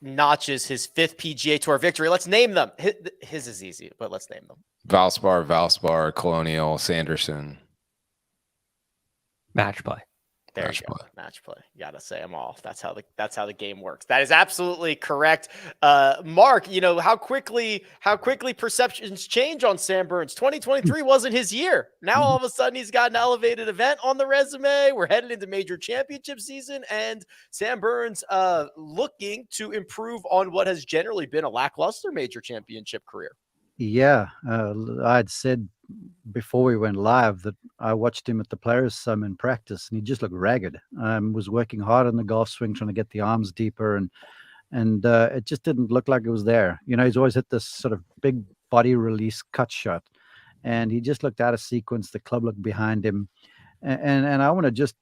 Notches his 5th PGA Tour victory. Let's name them. His is easy, but let's name them. Valspar, Colonial, Sanderson. Match play. There you go. Match play. You gotta say them all. That's how the game works. That is absolutely correct. Mark, how quickly perceptions change on Sam Burns. 2023 wasn't his year. Now all of a sudden he's got an elevated event on the resume. We're headed into major championship season, and Sam Burns looking to improve on what has generally been a lackluster major championship career. Yeah, I'd said before we went live that I watched him at the Players' Sum in practice, and he just looked ragged. Was working hard on the golf swing, trying to get the arms deeper, and it just didn't look like it was there. He's always hit this sort of big body release cut shot, and he just looked out of sequence. The club looked behind him, and I want to just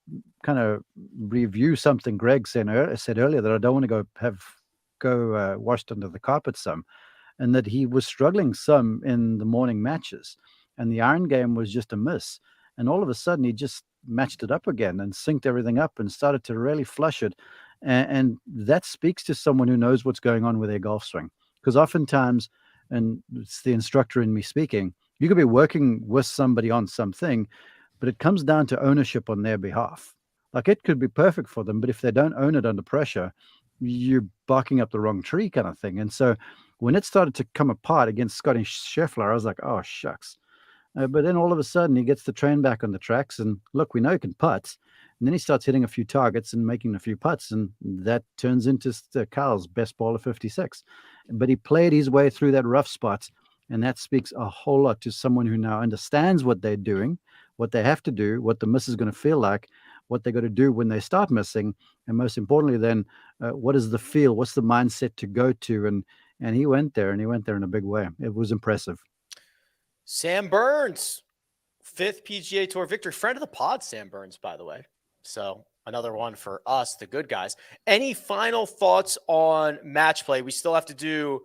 kind of review something Greg said earlier, that I don't want to go washed under the carpet some. And that he was struggling some in the morning matches, and the iron game was just a miss. And all of a sudden, he just matched it up again and synced everything up and started to really flush it. And that speaks to someone who knows what's going on with their golf swing. Because oftentimes, and it's the instructor in me speaking, you could be working with somebody on something, but it comes down to ownership on their behalf. Like, it could be perfect for them, but if they don't own it under pressure, you're barking up the wrong tree kind of thing. And so when it started to come apart against Scottie Scheffler, I was like, oh, shucks. But then all of a sudden, he gets the train back on the tracks, and look, we know he can putt. And then he starts hitting a few targets and making a few putts, and that turns into Kyle's best ball of 56. But he played his way through that rough spot, and that speaks a whole lot to someone who now understands what they're doing, what they have to do, what the miss is going to feel like, what they're going to do when they start missing, and most importantly, then what is the feel? What's the mindset to go to? And he went there, and he went there in a big way. It was impressive. Sam Burns, 5th PGA Tour victory. Friend of the pod, Sam Burns, by the way. So another one for us, the good guys. Any final thoughts on match play? We still have to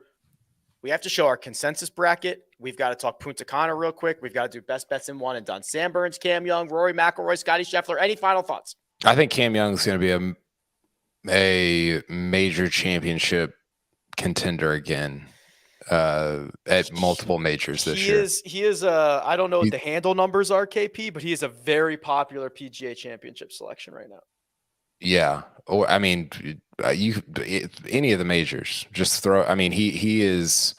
show our consensus bracket. We've got to talk Puntacana real quick. We've got to do best bets in one and done. Sam Burns, Cam Young, Rory McIlroy, Scottie Scheffler. Any final thoughts? I think Cam Young's going to be a major championship contender again at multiple majors this year. He is I don't know what the handle numbers are, KP, but he is a very popular PGA championship selection right now. Yeah. Or I mean, any of the majors, just throw. I mean, he's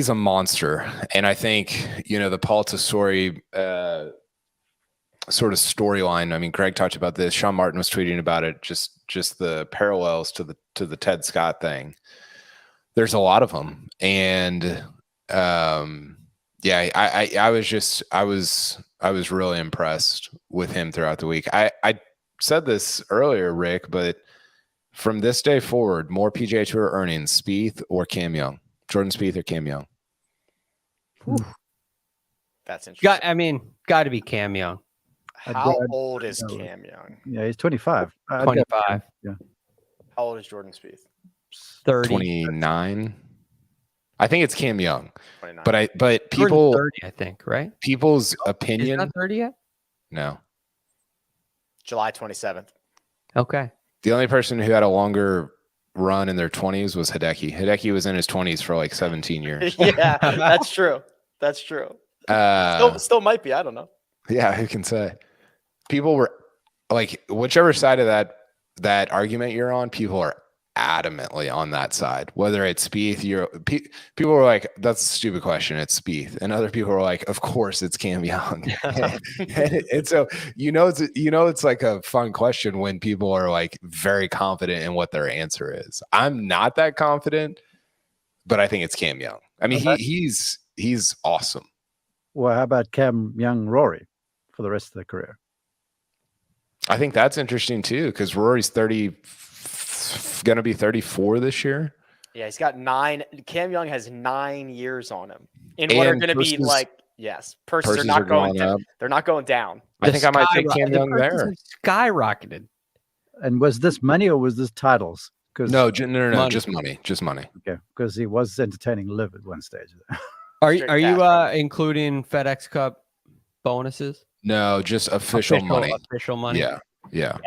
a monster, and I think the Paul Tesori sort of storyline. I mean, Greg talked about this. Sean Martin was tweeting about it. Just the parallels to the Ted Scott thing. There's a lot of them, and I was really impressed with him throughout the week. I said this earlier, Rick, but from this day forward, more PGA Tour earnings, Spieth or Cam Young, Jordan Spieth or Cam Young. That's interesting. Got to be Cam Young. How old is Cam Young? Yeah, he's 25. 25. Yeah. How old is Jordan Spieth? 30. 29. I think it's Cam Young. 29. But people 30, I think, right? People's Is opinion. not 30 yet? No. July 27th. Okay. The only person who had a longer run in their 20s was Hideki. Hideki was in his 20s for like 17 years. Yeah, that's true. That's true. Still might be. I don't know. Yeah, who can say? People were like, whichever side of that argument you're on, people are adamantly on that side. Whether it's Spieth, people were like, "That's a stupid question. It's Spieth," and other people were like, "Of course, it's Cam Young." and so it's like a fun question when people are like very confident in what their answer is. I'm not that confident, but I think it's Cam Young. I mean, he's awesome. Well, how about Cam Young, Rory, for the rest of their career? I think that's interesting too, because Rory's going to be 34 this year. Yeah, he's got 9. Cam Young has 9 years on him. In what are going to be like, purses are not going down. They're not going down. I think I might take Cam Young there. Skyrocketed. And was this money or was this titles? No, just money. Just money. Okay, because he was entertaining Liv at one stage. Are you including FedEx Cup bonuses? No, just official money. Official money. Yeah.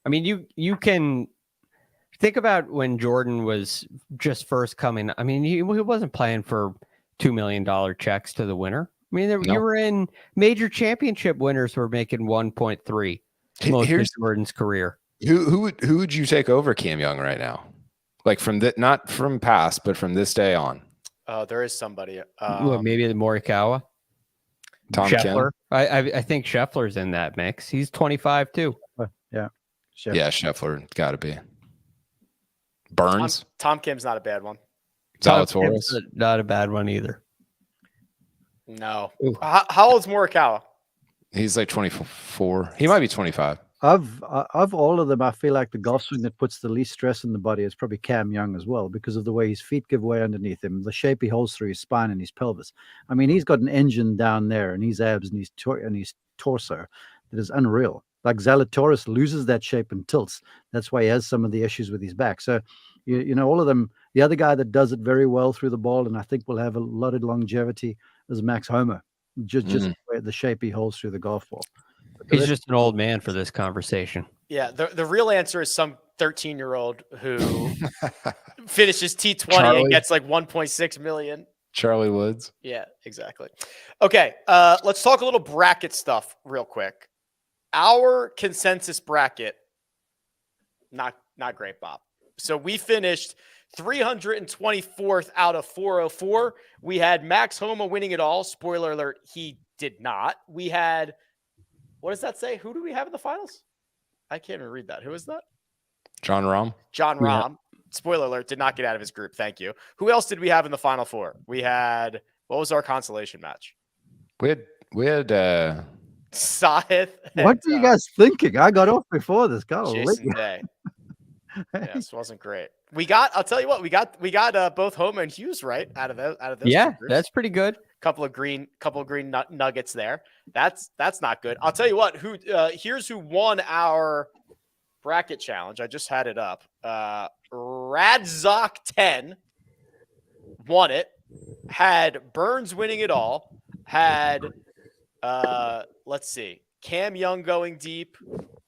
I mean, you can think about when Jordan was just first coming. I mean, he wasn't playing for $2 million checks to the winner. I mean, you were in major championship winners were making 1.3 most of Jordan's career. Who would you take over Cam Young right now? Like not from past, but from this day on. There is somebody. Maybe the Morikawa. Tom Scheffler. Kim. I think Scheffler's in that mix. He's 25 too. Yeah. Scheffler. Yeah, Scheffler got to be. Burns. Tom Kim's not a bad one. Zalatoris. Not a bad one either. No. How old's Morikawa? He's like 24. He might be 25. Of all of them, I feel like the golf swing that puts the least stress on the body is probably Cam Young as well, because of the way his feet give way underneath him, the shape he holds through his spine and his pelvis. I mean, he's got an engine down there and his abs and his torso that is unreal. Like Zalatoris loses that shape and tilts. That's why he has some of the issues with his back. So, all of them. The other guy that does it very well through the ball, and I think will have a lot of longevity, is Max Homa. Just the shape he holds through the golf ball. He's just an old man for this conversation. Yeah, the real answer is some 13-year-old who finishes T20 and gets like 1.6 million. Charlie Woods. Yeah, exactly. Okay, let's talk a little bracket stuff real quick. Our consensus bracket, not great, Bob. So we finished 324th out of 404. We had Max Homa winning it all. Spoiler alert, he did not. We had... What does that say? Who do we have in the finals? I can't even read that. Who is that? John Rahm. John Rahm. Yeah. Spoiler alert, did not get out of his group. Thank you. Who else did we have in the final four? We had, what was our consolation match? We had Sahith. What were you guys thinking? I got off before this. Jason Day. Yes, wasn't great. I'll tell you what, we got both Homa and Hughes right out of this. Yeah, that's pretty good. couple of green nuggets there. That's not good. I'll tell you what. Here's who won our bracket challenge. I just had it up. Radzok 10 won it. Had Burns winning it all. Had let's see, Cam Young going deep.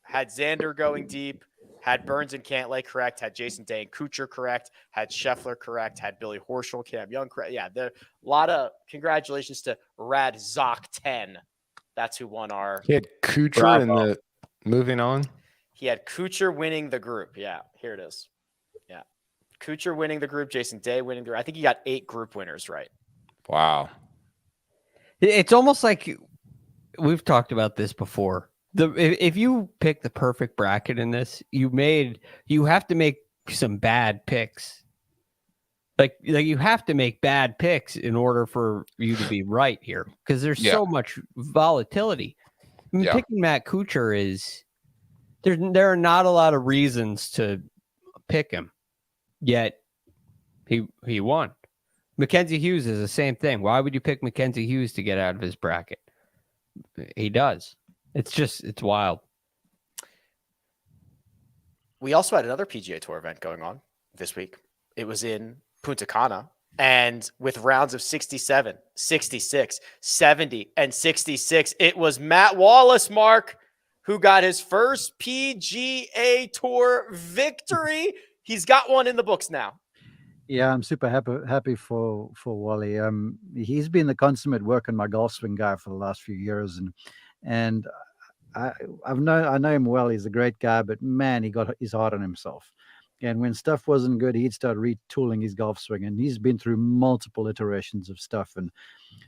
Had Xander going deep. Had Burns and Cantlay correct. Had Jason Day and Kuchar correct. Had Scheffler correct. Had Billy Horschel, Cam Young correct. Yeah, a lot of congratulations to Radzok 10. That's who won our. He had Kuchar in the moving on. He had Kuchar winning the group. Yeah, here it is. Yeah, Kuchar winning the group. Jason Day winning the group. I think he got 8 group winners right. Wow. It's almost like we've talked about this before. If you pick the perfect bracket in this, you have to make some bad picks. Like you have to make bad picks in order for you to be right here, because there's so much volatility. I mean, picking Matt Kuchar is there are not a lot of reasons to pick him, yet he won. Mackenzie Hughes is the same thing. Why would you pick Mackenzie Hughes to get out of his bracket? He does. It's wild. We also had another PGA Tour event going on this week. It was in Punta Cana, and with rounds of 67, 66, 70, and 66, it was Matt Wallace, Mark, who got his first PGA Tour victory. He's got one in the books now. Yeah, I'm super happy for Wally. He's been the consummate work on my golf swing guy for the last few years, and I know him well. He's a great guy, but man, he got his heart on himself. And when stuff wasn't good, he'd start retooling his golf swing. And he's been through multiple iterations of stuff, and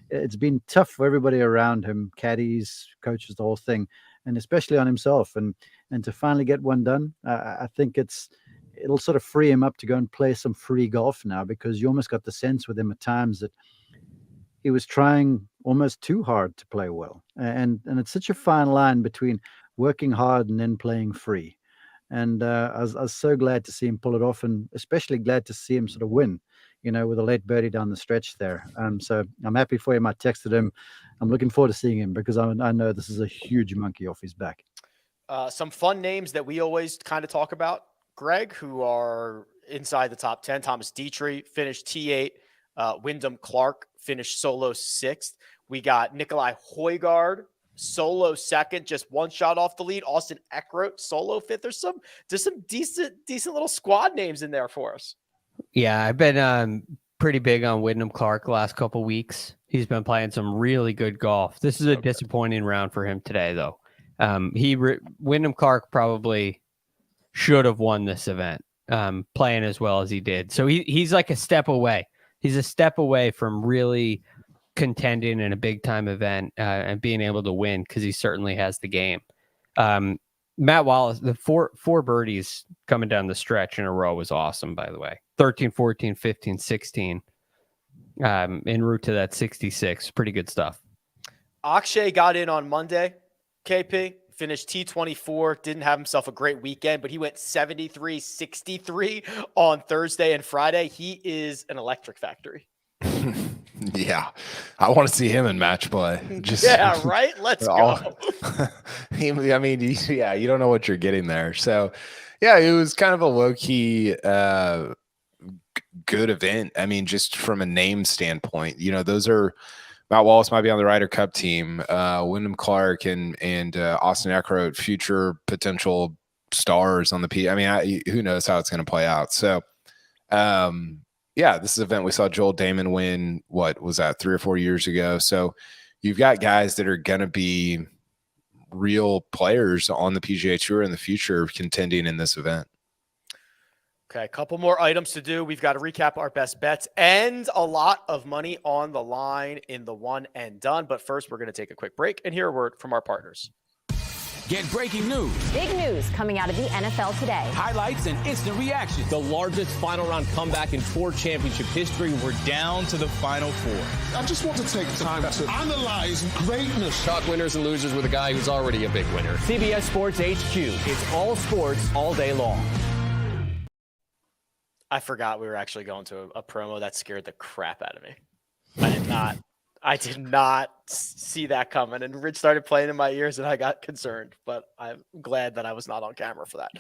it's been tough for everybody around him, caddies, coaches, the whole thing, and especially on himself. And to finally get one done, I think it'll sort of free him up to go and play some free golf now, because you almost got the sense with him at times that he was trying almost too hard to play well. And it's such a fine line between working hard and then playing free. And I was so glad to see him pull it off, and especially glad to see him sort of win, with a late birdie down the stretch there. So I'm happy for him. I texted him. I'm looking forward to seeing him, because I know this is a huge monkey off his back. Some fun names that we always kind of talk about, Greg, who are inside the top 10. Thomas Dietrich finished T8. Wyndham Clark finished solo 6th. We got Nikolai Højgaard solo 2nd, just one shot off the lead. Austin Eckroat solo 5th. There's some decent little squad names in there for us. Yeah, I've been pretty big on Wyndham Clark the last couple weeks. He's been playing some really good golf. This is a disappointing round for him today, though. Wyndham Clark probably should have won this event, playing as well as he did. So he's like a step away. He's a step away from really contending in a big time event and being able to win, because he certainly has the game. Matt Wallace, the four birdies coming down the stretch in a row was awesome, by the way. 13, 14, 15, 16 en route to that 66. Pretty good stuff. Akshay got in on Monday. KP finished T24, didn't have himself a great weekend, but he went 73-63 on Thursday and Friday. He is an electric factory. Yeah, I want to see him in match play. Yeah, right? Let's go. You don't know what you're getting there. So, yeah, it was kind of a low-key good event. I mean, just from a name standpoint, those are Matt Wallace might be on the Ryder Cup team. Wyndham Clark and Austin Eckroat, future potential stars on the P. I mean, who knows how it's going to play out. So, this is an event we saw Joel Damon win. What was that, 3 or 4 years ago? So you've got guys that are going to be real players on the PGA Tour in the future contending in this event. Okay, a couple more items to do. We've got to recap our best bets and a lot of money on the line in the one and done. But first, we're going to take a quick break and hear a word from our partners. Get breaking news, big news coming out of the NFL today. highlights, and instant reaction. The largest final round comeback in tour championship history. We're down to the final 4. I just want to take time to analyze greatness. Talk winners and losers with a guy who's already a big winner. CBS Sports HQ. It's all sports all day long. I forgot we were actually going to a promo. That scared the crap out of me. I did not see that coming, and Rich started playing in my ears, and I got concerned. But I'm glad that I was not on camera for that.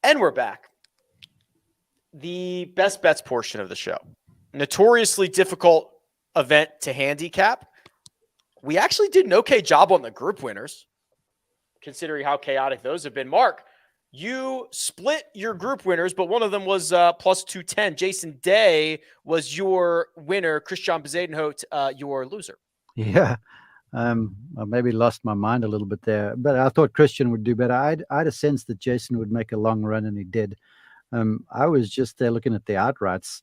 And we're back. The best bets portion of the show. Notoriously difficult event to handicap. We actually did an okay job on the group winners, considering how chaotic those have been. Mark, you split your group winners, but one of them was plus 210. Jason Day was your winner. Christian Bezadenhout, your loser. Yeah. I maybe lost my mind a little bit there, but I thought Christian would do better. I had a sense that Jason would make a long run, and he did. I was just there looking at the outrights.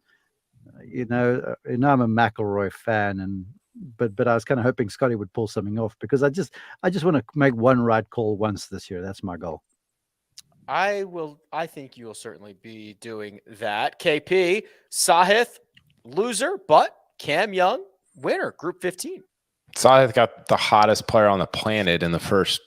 I'm a McIlroy fan, but I was kind of hoping Scottie would pull something off, because I just want to make one right call once this year. That's my goal. I think you will certainly be doing that. KP, Sahith, loser, but Cam Young, winner, group 15. Sahith got the hottest player on the planet in the first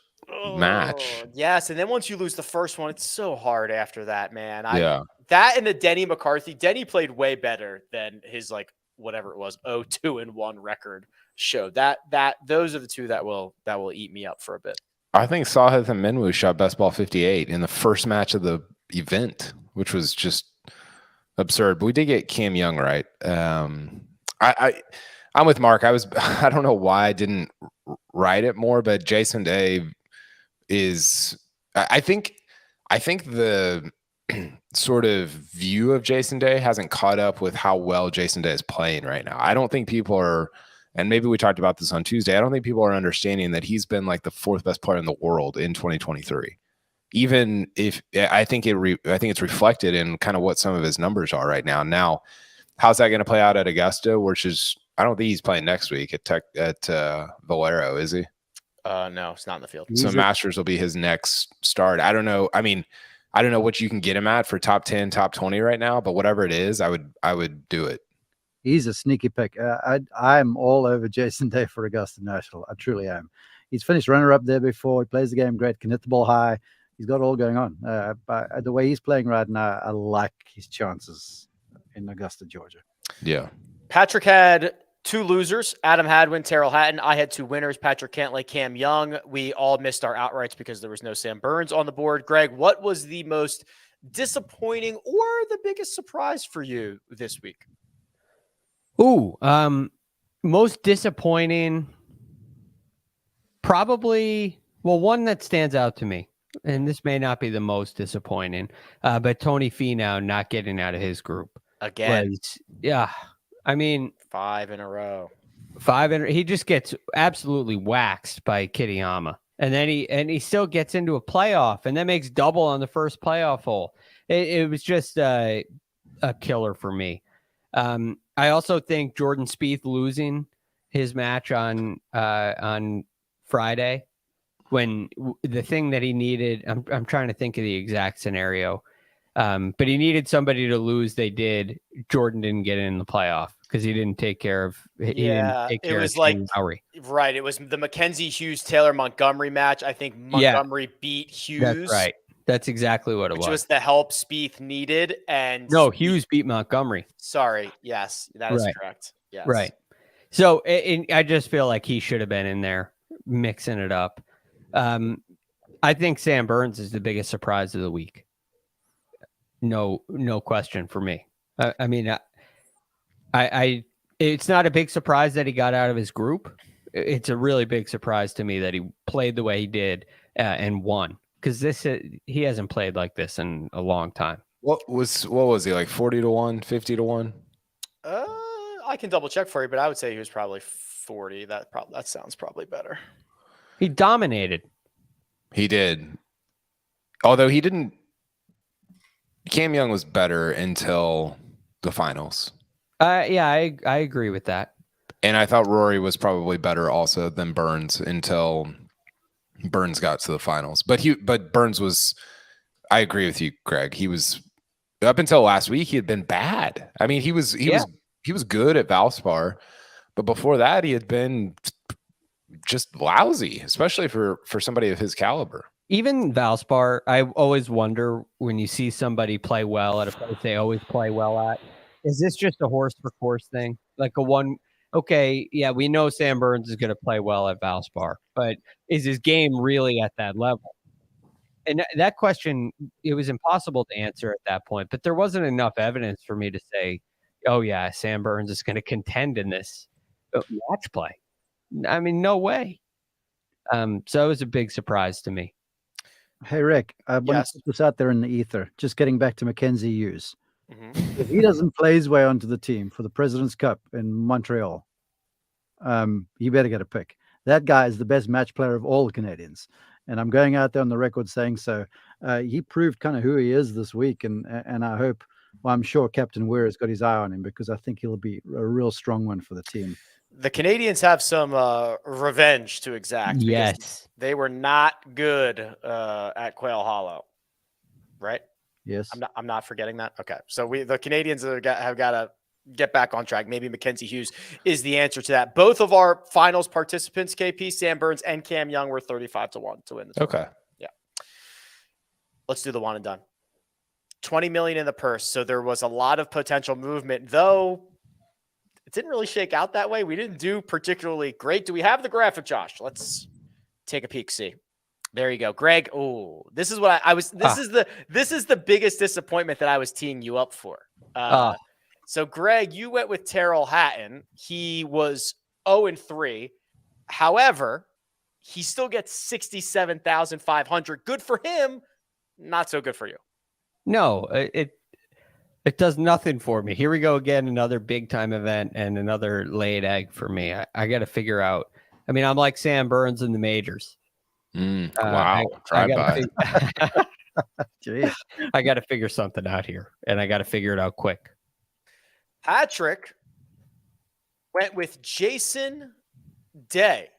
match. Yes, and then once you lose the first one, it's so hard after that, man. Yeah. That and the Denny McCarthy. Denny played way better than his, like, whatever it was, 0-2-1 record showed. Those are the two that will eat me up for a bit. I think Sahith and Minwoo shot best ball 58 in the first match of the event, which was just absurd. But we did get Cam Young right. I'm with Mark. I don't know why I didn't write it more, but Jason Day is. I think the sort of view of Jason Day hasn't caught up with how well Jason Day is playing right now. I don't think people are. And maybe we talked about this on Tuesday. I don't think people are understanding that he's been like the fourth best player in the world in 2023. Even if I think it's reflected in kind of what some of his numbers are right now. Now, how's that going to play out at Augusta? Which is, I don't think he's playing next week at Valero, is he? No, it's not in the field. So Masters will be his next start. I don't know. I mean, I don't know what you can get him at for top 10, top 20 right now, but whatever it is, I would do it. He's a sneaky pick. I'm all over Jason Day for Augusta National. I truly am. He's finished runner-up there before. He plays the game great, can hit the ball high. He's got it all going on. But the way he's playing right now, I like his chances in Augusta, Georgia. Yeah. Patrick had two losers, Adam Hadwin, Terrell Hatton. I had two winners, Patrick Cantlay, Cam Young. We all missed our outrights because there was no Sam Burns on the board. Greg, what was the most disappointing or the biggest surprise for you this week? Most disappointing, probably, one that stands out to me, and this may not be the most disappointing, but Tony Finau not getting out of his group. Again. I mean, 5 in a row. He just gets absolutely waxed by Kitayama. And then he still gets into a playoff and then makes double on the first playoff hole. It was just a killer for me. I also think Jordan Spieth losing his match on Friday, when the thing that he needed, I'm trying to think of the exact scenario, but he needed somebody to lose. They did. Jordan didn't get in the playoff because he didn't take care of. It was like Lowry. Right. It was the Mackenzie Hughes Taylor Montgomery match. I think Montgomery beat Hughes. That's right. That's exactly what it was. Which was the help Spieth needed. And no, Hughes beat Montgomery. Sorry. Yes, that is correct. Yes. Right. So I just feel like he should have been in there mixing it up. I think Sam Burns is the biggest surprise of the week. No question for me. I mean, it's not a big surprise that he got out of his group. It's a really big surprise to me that he played the way he did and won. Because he hasn't played like this in a long time. What was he, like 40-1, 50-1? I can double check for you, but I would say he was probably 40. That sounds probably better. He dominated. He did. Although he didn't. Cam Young was better until the finals. Yeah, I agree with that. And I thought Rory was probably better also than Burns until Burns got to the finals. But Burns was, I agree with you, Greg. He was, up until last week, he had been bad. I mean, he was good at Valspar, but before that he had been just lousy, especially for somebody of his caliber. Even Valspar, I always wonder when you see somebody play well at a place they always play well at, is this just a horse for course thing? Like okay, yeah, we know Sam Burns is going to play well at Valspar, but is his game really at that level? And that question, it was impossible to answer at that point, but there wasn't enough evidence for me to say, oh, yeah, Sam Burns is going to contend in this match play. I mean, no way. So it was a big surprise to me. Hey, Rick, I want Yes. to put this out there in the ether. Just getting back to Mackenzie Hughes. Mhm. If he doesn't play his way onto the team for the President's Cup in Montreal, he better get a pick. That guy is the best match player of all the Canadians. And I'm going out there on the record saying so. He proved kind of who he is this week. And I hope, well, I'm sure Captain Weir has got his eye on him because I think he'll be a real strong one for the team. The Canadians have some revenge to exact. Because Yes. they were not good at Quail Hollow, right? Yes. I'm not forgetting that. Okay, so the Canadians have got to get back on track. Maybe Mackenzie Hughes is the answer to that. Both of our finals participants, KP, Sam Burns and Cam Young, were 35-1 to win this. Okay. Yeah. Let's do the one and done. $20 million in the purse. So there was a lot of potential movement, though it didn't really shake out that way. We didn't do particularly great. Do we have the graphic, Josh? Let's take a peek. See. There you go, Greg. Oh, this is what I was. This is the biggest disappointment that I was teeing you up for. So, Greg, you went with Terrell Hatton. He was 0-3. However, he still gets 67,500. Good for him. Not so good for you. No, it does nothing for me. Here we go again, another big time event and another laid egg for me. I got to figure out. I mean, I'm like Sam Burns in the majors. Wow. I got to figure something out here, and I got to figure it out quick. Patrick went with Jason Day.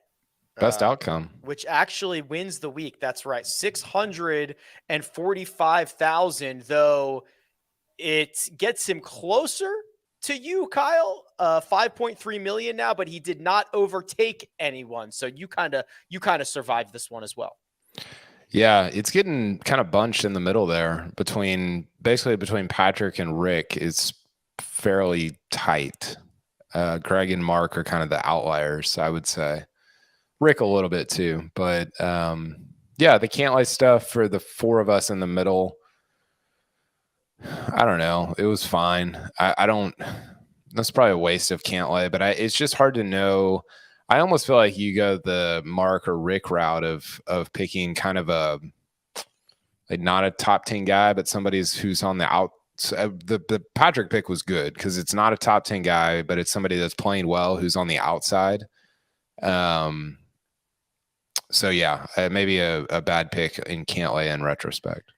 Best outcome. Which actually wins the week. That's right. 645,000, though it gets him closer to you, Kyle. 5.3 million now, but he did not overtake anyone. So you kind of survived this one as well. Yeah, it's getting kind of bunched in the middle there between Patrick and Rick. It's fairly tight. Greg and Mark are kind of the outliers, I would say. Rick a little bit too, but yeah, the Cantlay stuff for the four of us in the middle, I don't know. It was fine. I don't. That's probably a waste of Cantlay, but it's just hard to know. I almost feel like you go the Mark or Rick route of picking kind of not a top 10 guy, but somebody who's on the out. The Patrick pick was good because it's not a top 10 guy, but it's somebody that's playing well who's on the outside. So yeah, maybe a bad pick in Cantlay in retrospect.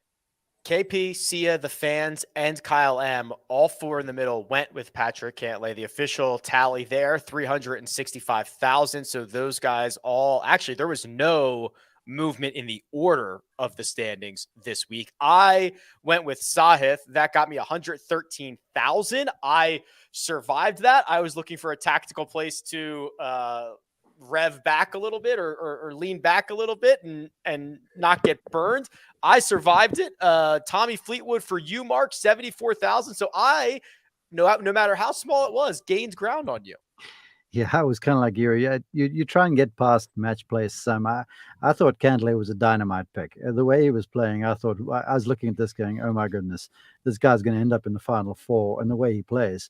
KP, Sia, the fans, and Kyle M, all four in the middle, went with Patrick Cantlay. The official tally there, 365,000. So those guys all actually, there was no movement in the order of the standings this week. I went with Sahith. That got me 113,000. I survived that. I was looking for a tactical place to rev back a little bit or lean back a little bit and not get burned. I survived it. Tommy Fleetwood for you, Mark, 74,000. So I, no matter how small it was, gained ground on you. Yeah, I was kind of like you. Yeah, you try and get past match play some. I thought Cantlay was a dynamite pick. The way he was playing, I thought, I was looking at this going, oh my goodness, this guy's going to end up in the Final Four. And the way he plays,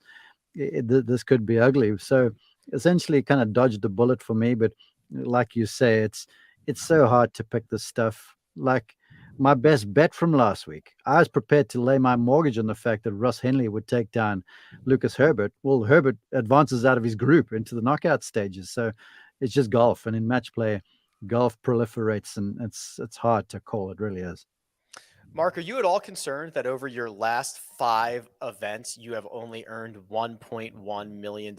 this could be ugly. So essentially kind of dodged a bullet for me. But like you say, it's so hard to pick this stuff. Like my best bet from last week, I was prepared to lay my mortgage on the fact that Russ Henley would take down Lucas Herbert. Well, Herbert advances out of his group into the knockout stages. So it's just golf. And in match play, golf proliferates, and it's hard to call. It really is. Mark, are you at all concerned that over your last 5 events, you have only earned $1.1 million?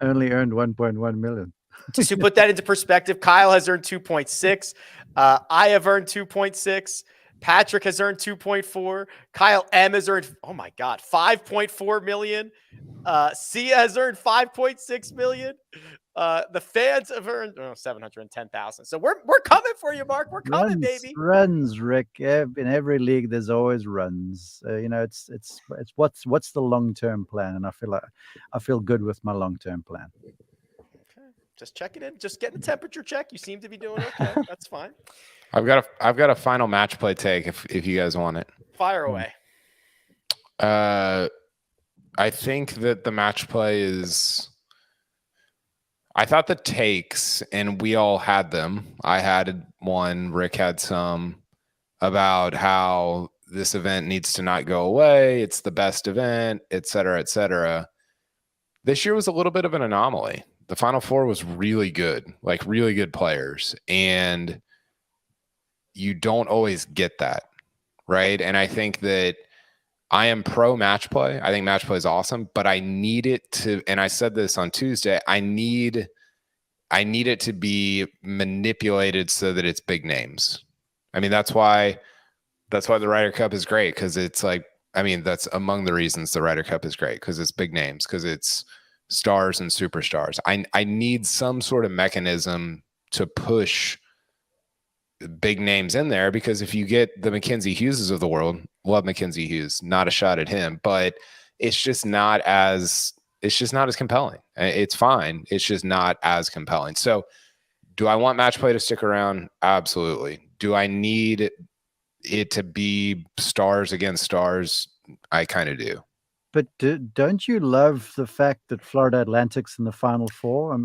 Only earned 1.1 million. To put that into perspective, Kyle has earned 2.6. I have earned 2.6. Patrick has earned 2.4. Kyle M has earned, oh my God, 5.4 million. Sia has earned 5.6 million. The fans have earned 710,000. So we're coming for you, Mark. We're coming, baby. Runs, Rick. In every league, there's always runs. It's what's the long-term plan, and I feel good with my long-term plan. Okay, just checking in, just getting a temperature check. You seem to be doing okay. That's fine. I've got a final match play take if you guys want it. Fire away. I think that the match play is. I thought the takes, and we all had them. I had one, Rick had some, about how this event needs to not go away. It's the best event, et cetera, et cetera. This year was a little bit of an anomaly. The Final Four was really good, like really good players. And you don't always get that, right? And I think that I am pro match play. I think match play is awesome, but I need it to, and I said this on Tuesday, I need it to be manipulated so that it's big names. I mean, that's why the Ryder Cup is great, because it's like, I mean, that's among the reasons the Ryder Cup is great, because it's big names, because it's stars and superstars. I need some sort of mechanism to push big names in there, because if you get the Mackenzie Hugheses of the world, love Mackenzie Hughes, not a shot at him, but it's just not as compelling. It's fine. It's just not as compelling. So do I want match play to stick around? Absolutely. Do I need it to be stars against stars? I kind of do. But don't you love the fact that Florida Atlantic's in the Final Four?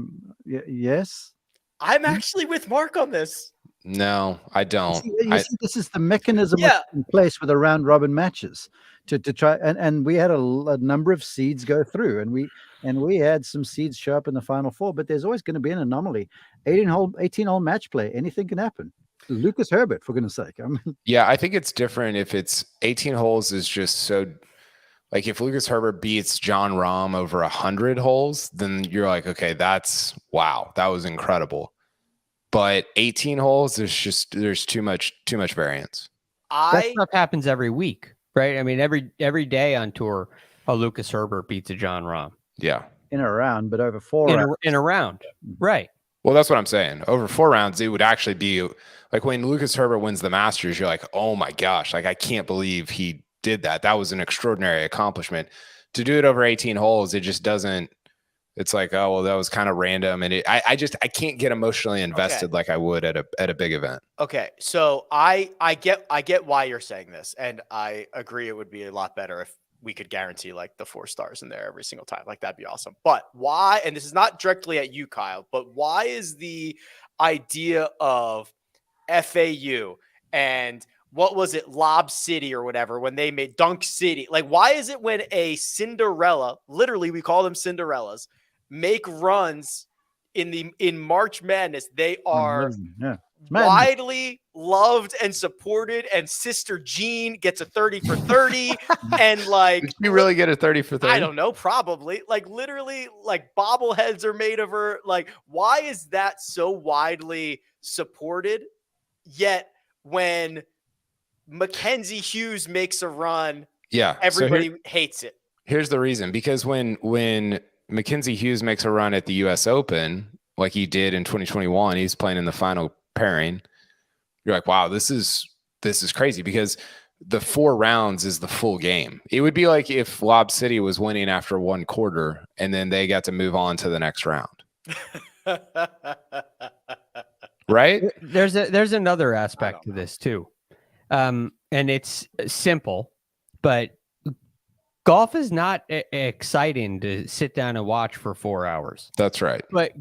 Yes? I'm actually with Mark on this. No, I don't. You see, this is the mechanism in place with the round robin matches to try, and we had a number of seeds go through, and we had some seeds show up in the Final Four, but there's always going to be an anomaly. 18-hole match play, anything can happen. Lucas Herbert, for goodness sake. Yeah, I think it's different if it's 18 holes is just so, like if Lucas Herbert beats John Rahm over 100 holes, then you're like, okay, wow, that was incredible. But 18 holes, there's too much variance. That stuff happens every week, right? I mean, every day on tour, a Lucas Herbert beats a John Rahm. Yeah. In a round, but over 4 rounds. In a round, right. Well, that's what I'm saying. Over 4 rounds, it would actually be like when Lucas Herbert wins the Masters, you're like, oh my gosh, like I can't believe he did that. That was an extraordinary accomplishment. To do it over 18 holes, it just doesn't. It's like, oh, well, that was kind of random. And I can't get emotionally invested like I would at a big event. Okay. So I get why you're saying this. And I agree it would be a lot better if we could guarantee like the 4 stars in there every single time. Like that'd be awesome. But why, and this is not directly at you, Kyle, but why is the idea of FAU and what was it, Lob City or whatever, when they made Dunk City, like why is it when a Cinderella, literally we call them Cinderellas, make runs in March Madness, they are widely loved and supported, and Sister Jean gets a 30 for 30 and like, did you really get a 30 for 30? I don't know, probably. Like literally like bobbleheads are made of her. Like why is that so widely supported, yet when Mackenzie Hughes makes a run, everybody hates it? Here's the reason, because when Mackenzie Hughes makes a run at the US Open, like he did in 2021, he's playing in the final pairing. You're like, wow, this is crazy, because the 4 rounds is the full game. It would be like if Lob City was winning after 1 quarter and then they got to move on to the next round. Right? There's another aspect to this too. And it's simple, but golf is not exciting to sit down and watch for 4 hours. That's right. But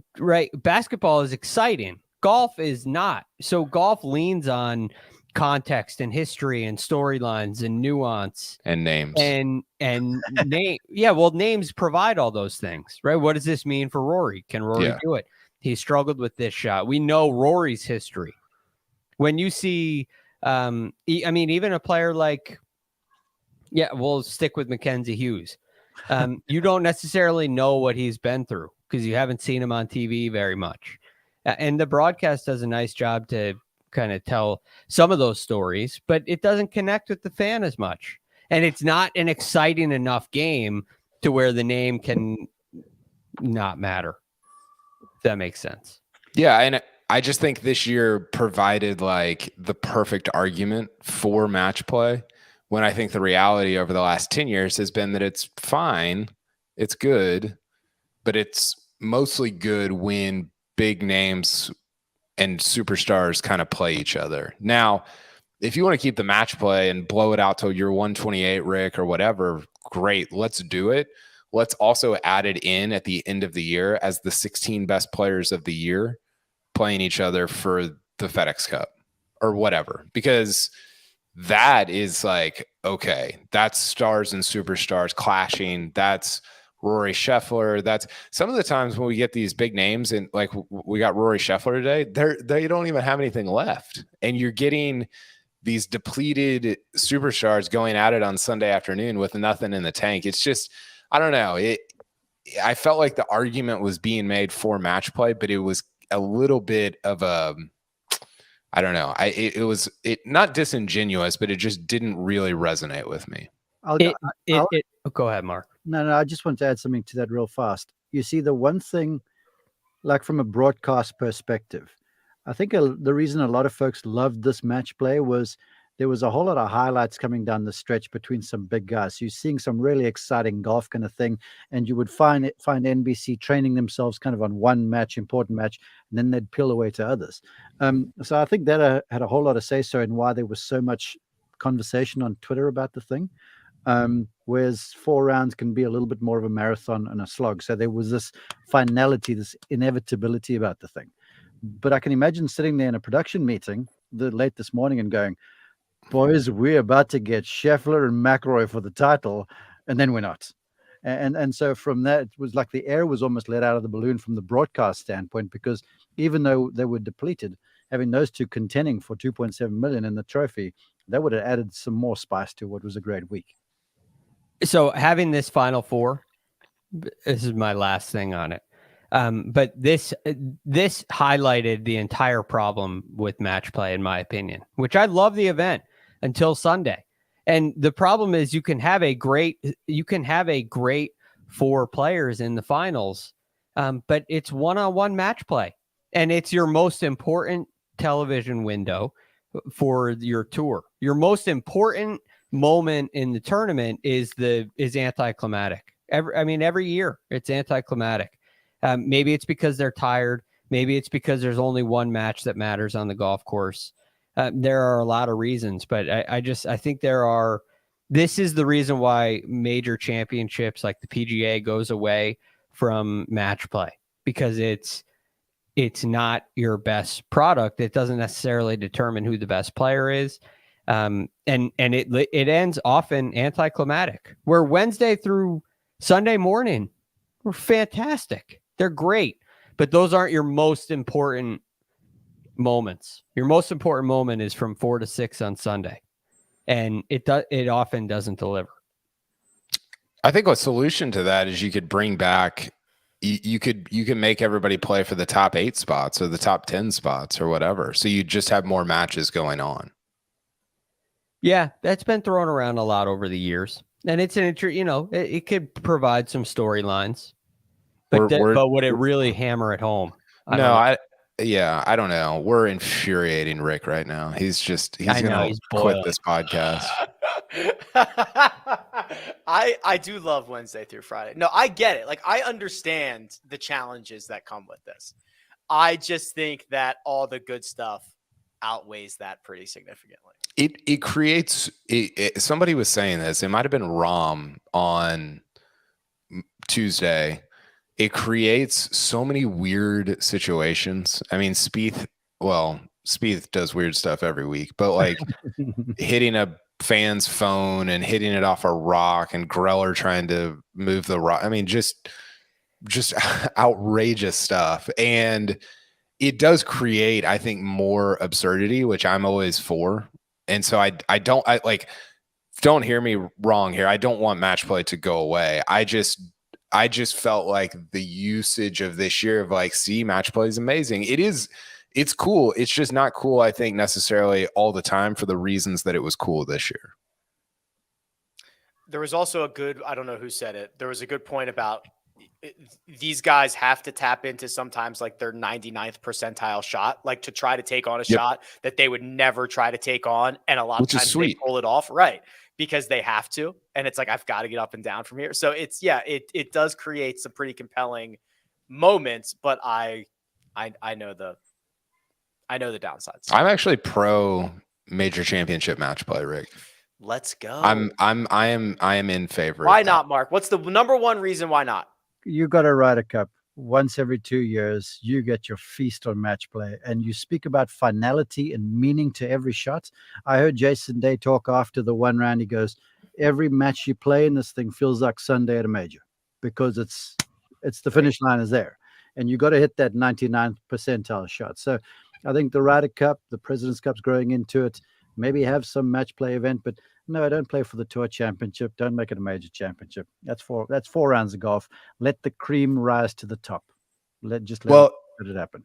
basketball is exciting. Golf is not. So golf leans on context and history and storylines and nuance and names and name. Yeah, well, names provide all those things, right? What does this mean for Rory? Can Rory do it? He struggled with this shot. We know Rory's history. When you see, I mean, even a player like, we'll stick with Mackenzie Hughes. You don't necessarily know what he's been through because you haven't seen him on TV very much. And the broadcast does a nice job to kind of tell some of those stories, but it doesn't connect with the fan as much. And it's not an exciting enough game to where the name can not matter. That makes sense. Yeah, and I just think this year provided like the perfect argument for match play, when I think the reality over the last 10 years has been that it's fine, it's good, but it's mostly good when big names and superstars kind of play each other. Now, if you want to keep the match play and blow it out till you're 128, Rick, or whatever, great, let's do it. Let's also add it in at the end of the year as the 16 best players of the year playing each other for the FedEx Cup or whatever, because that is like, okay, that's stars and superstars clashing. That's Rory Scheffler. That's some of the times when we get these big names, and like we got Rory Scheffler today, they don't even have anything left. And you're getting these depleted superstars going at it on Sunday afternoon with nothing in the tank. It's just, I don't know. I felt like the argument was being made for match play, but it was a little bit of a, I don't know. It was not disingenuous, but it just didn't really resonate with me. Go ahead, Mark. No, I just want to add something to that real fast. You see, the one thing, like from a broadcast perspective, I think the reason a lot of folks loved this match play was there was a whole lot of highlights coming down the stretch between some big guys. You're seeing some really exciting golf kind of thing, and you would find NBC training themselves kind of on one match, important match, and then they'd peel away to others. So I think that had a whole lot of say-so in why there was so much conversation on Twitter about the thing. Whereas 4 rounds can be a little bit more of a marathon and a slog. So there was this finality, this inevitability about the thing. But I can imagine sitting there in a production meeting late this morning and going, boys, we're about to get Scheffler and McIlroy for the title, and then we're not. And so from that, it was like the air was almost let out of the balloon from the broadcast standpoint, because even though they were depleted, having those two contending for $2.7 million in the trophy, that would have added some more spice to what was a great week. So having this Final Four, this is my last thing on it. But this highlighted the entire problem with match play, in my opinion, which I love the event until Sunday. And the problem is you can have a great 4 players in the finals, but it's one-on-one match play, and it's your most important television window for your tour. Your most important moment in the tournament is anticlimactic. Every year it's anticlimactic. Maybe it's because they're tired. Maybe it's because there's only one match that matters on the golf course. There are a lot of reasons, but I think this is the reason why major championships like the PGA goes away from match play, because it's not your best product. It doesn't necessarily determine who the best player is. And it ends often anticlimactic, where Wednesday through Sunday morning were fantastic. They're great, but those aren't your most important moments. Your most important moment is from 4 to 6 on Sunday, and it often doesn't deliver. I think a solution to that is you could bring back, you could make everybody play for the top 8 spots or the top 10 spots or whatever. So you just have more matches going on. Yeah, that's been thrown around a lot over the years, and it's it could provide some storylines, but would it really hammer it home? I don't know. We're infuriating Rick right now. He's going to quit this podcast. I do love Wednesday through Friday. No, I get it. Like, I understand the challenges that come with this. I just think that all the good stuff outweighs that pretty significantly. It creates somebody was saying this, it might have been Rom on Tuesday. It creates so many weird situations. I mean, Spieth does weird stuff every week, but like hitting a fan's phone and hitting it off a rock, and Greller trying to move the rock. I mean, just outrageous stuff. And it does create, I think, more absurdity, which I'm always for. And so I don't hear me wrong here. I don't want match play to go away. I just felt like the usage of this year of like, see, match play is amazing. It's cool. It's just not cool, I think, necessarily all the time for the reasons that it was cool this year. There was also I don't know who said it. There was a good point about these guys have to tap into sometimes like their 99th percentile shot, like to try to take on a shot that they would never try to take on. And a lot of times they pull it off, right? Because they have to. And it's like, I've got to get up and down from here. So it's, it does create some pretty compelling moments, but I know the downsides. I'm actually pro major championship match play, Rick. Let's go. I am in favor. Why not, Mark? What's the number one reason why not? You got to Ryder Cup once every 2 years. You get your feast on match play, and you speak about finality and meaning to every shot. I heard Jason Day talk after the one round. He goes, every match you play in this thing feels like Sunday at a major, because it's the finish line is there, and you got to hit that 99th percentile shot. So I think the Ryder Cup, the President's Cup's growing into it. Maybe have some match play event, but no, I don't play for the Tour Championship. Don't make it a major championship. That's 4 rounds of golf. Let the cream rise to the top. Let it happen.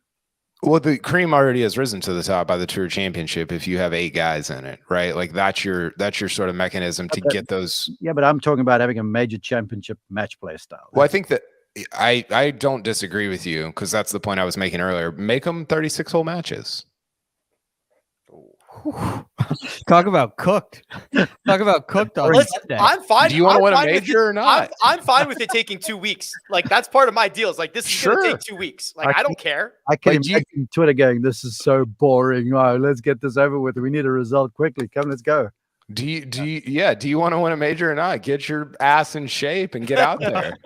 Well, the cream already has risen to the top by the Tour Championship. If you have 8 guys in it, right? Like that's your sort of mechanism to get those. Yeah, but I'm talking about having a major championship match play style. Well, I think that I don't disagree with you, because that's the point I was making earlier. Make them 36-hole matches. Talk about cooked. Talk about cooked on Sunday. I'm fine. Do you want to win a major or not? I'm fine with it taking 2 weeks. Like, that's part of my deal. It's like, this is going to take 2 weeks. Like, I don't care. I can imagine Twitter going, this is so boring. Oh, let's get this over with. We need a result quickly. Come, let's go. Do you want to win a major or not? Get your ass in shape and get out there.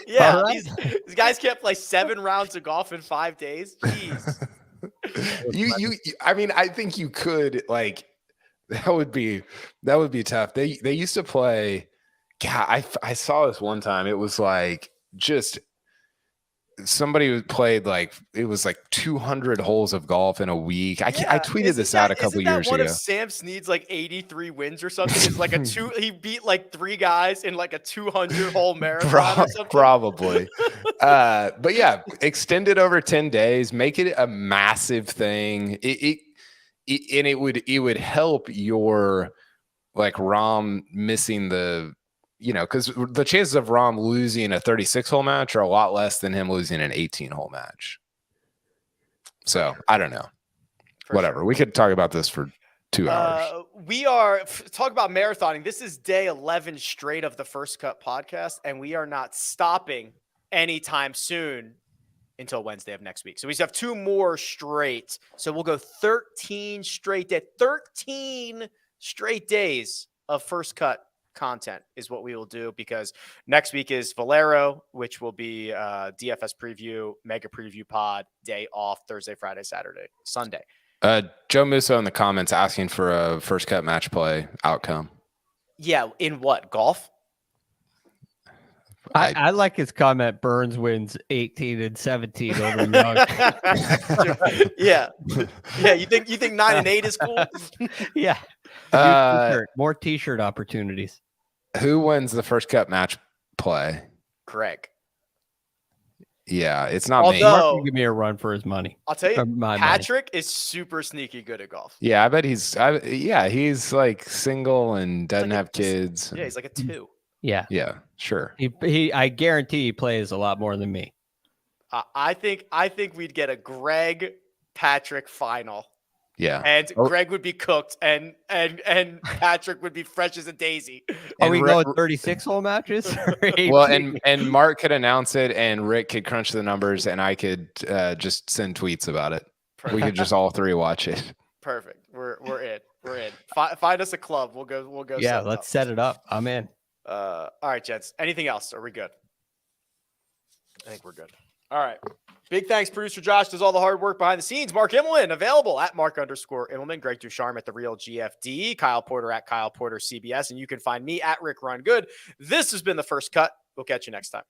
Yeah, these guys can't play 7 rounds of golf in 5 days. Jeez. I mean, I think you could, like, that would be tough. They used to play. God, I saw this one time. It was like just somebody who played like it was like 200 holes of golf in a week. I tweeted this out a couple years ago. One of Sam Snead's like 83 wins or something. It's like he beat like 3 guys in like a 200 hole marathon or something. Probably. But yeah, extend it over 10 days, make it a massive thing. It would help your like Rahm missing the, because the chances of Rahm losing a 36-hole match are a lot less than him losing an 18-hole match. So I don't know. Whatever. Sure. We could talk about this for 2 hours. We are talk about marathoning. This is day 11 straight of the First Cut podcast, and we are not stopping anytime soon until Wednesday of next week. So we just have 2 more straight. So we'll go 13 straight days of First Cut content is what we will do, because next week is Valero, which will be DFS preview, mega preview pod, day off, Thursday, Friday, Saturday, Sunday. Joe Musso in the comments asking for a First Cut match play outcome. Yeah, in what, golf? I like his comment. Burns wins 18 and 17 over Young. Yeah. You think 9 and 8 is cool? Yeah. More t-shirt opportunities. Who wins the First Cut match play? Greg. Yeah, it's not me. Mark can give me a run for his money. I'll tell you, Patrick is super sneaky good at golf. Yeah, I bet he's like single and doesn't have kids. Yeah, he's like a 2. Yeah, sure. I guarantee he plays a lot more than me. I think we'd get a Greg Patrick final. Yeah, and Greg would be cooked, and Patrick would be fresh as a daisy. Are we going 36-hole matches? Well, and Mark could announce it, and Rick could crunch the numbers, and I could just send tweets about it. Perfect. We could just all 3 watch it. Perfect. We're in. Find us a club. We'll go. Yeah, let's set it up. I'm in. All right, gents. Anything else? Are we good? I think we're good. All right. Big thanks, producer Josh, does all the hard work behind the scenes. Mark Immelman, available at Mark_Immelman. Greg DuCharme at The Real GFD. Kyle Porter at Kyle Porter CBS. And you can find me at Rick Run Good. This has been The First Cut. We'll catch you next time.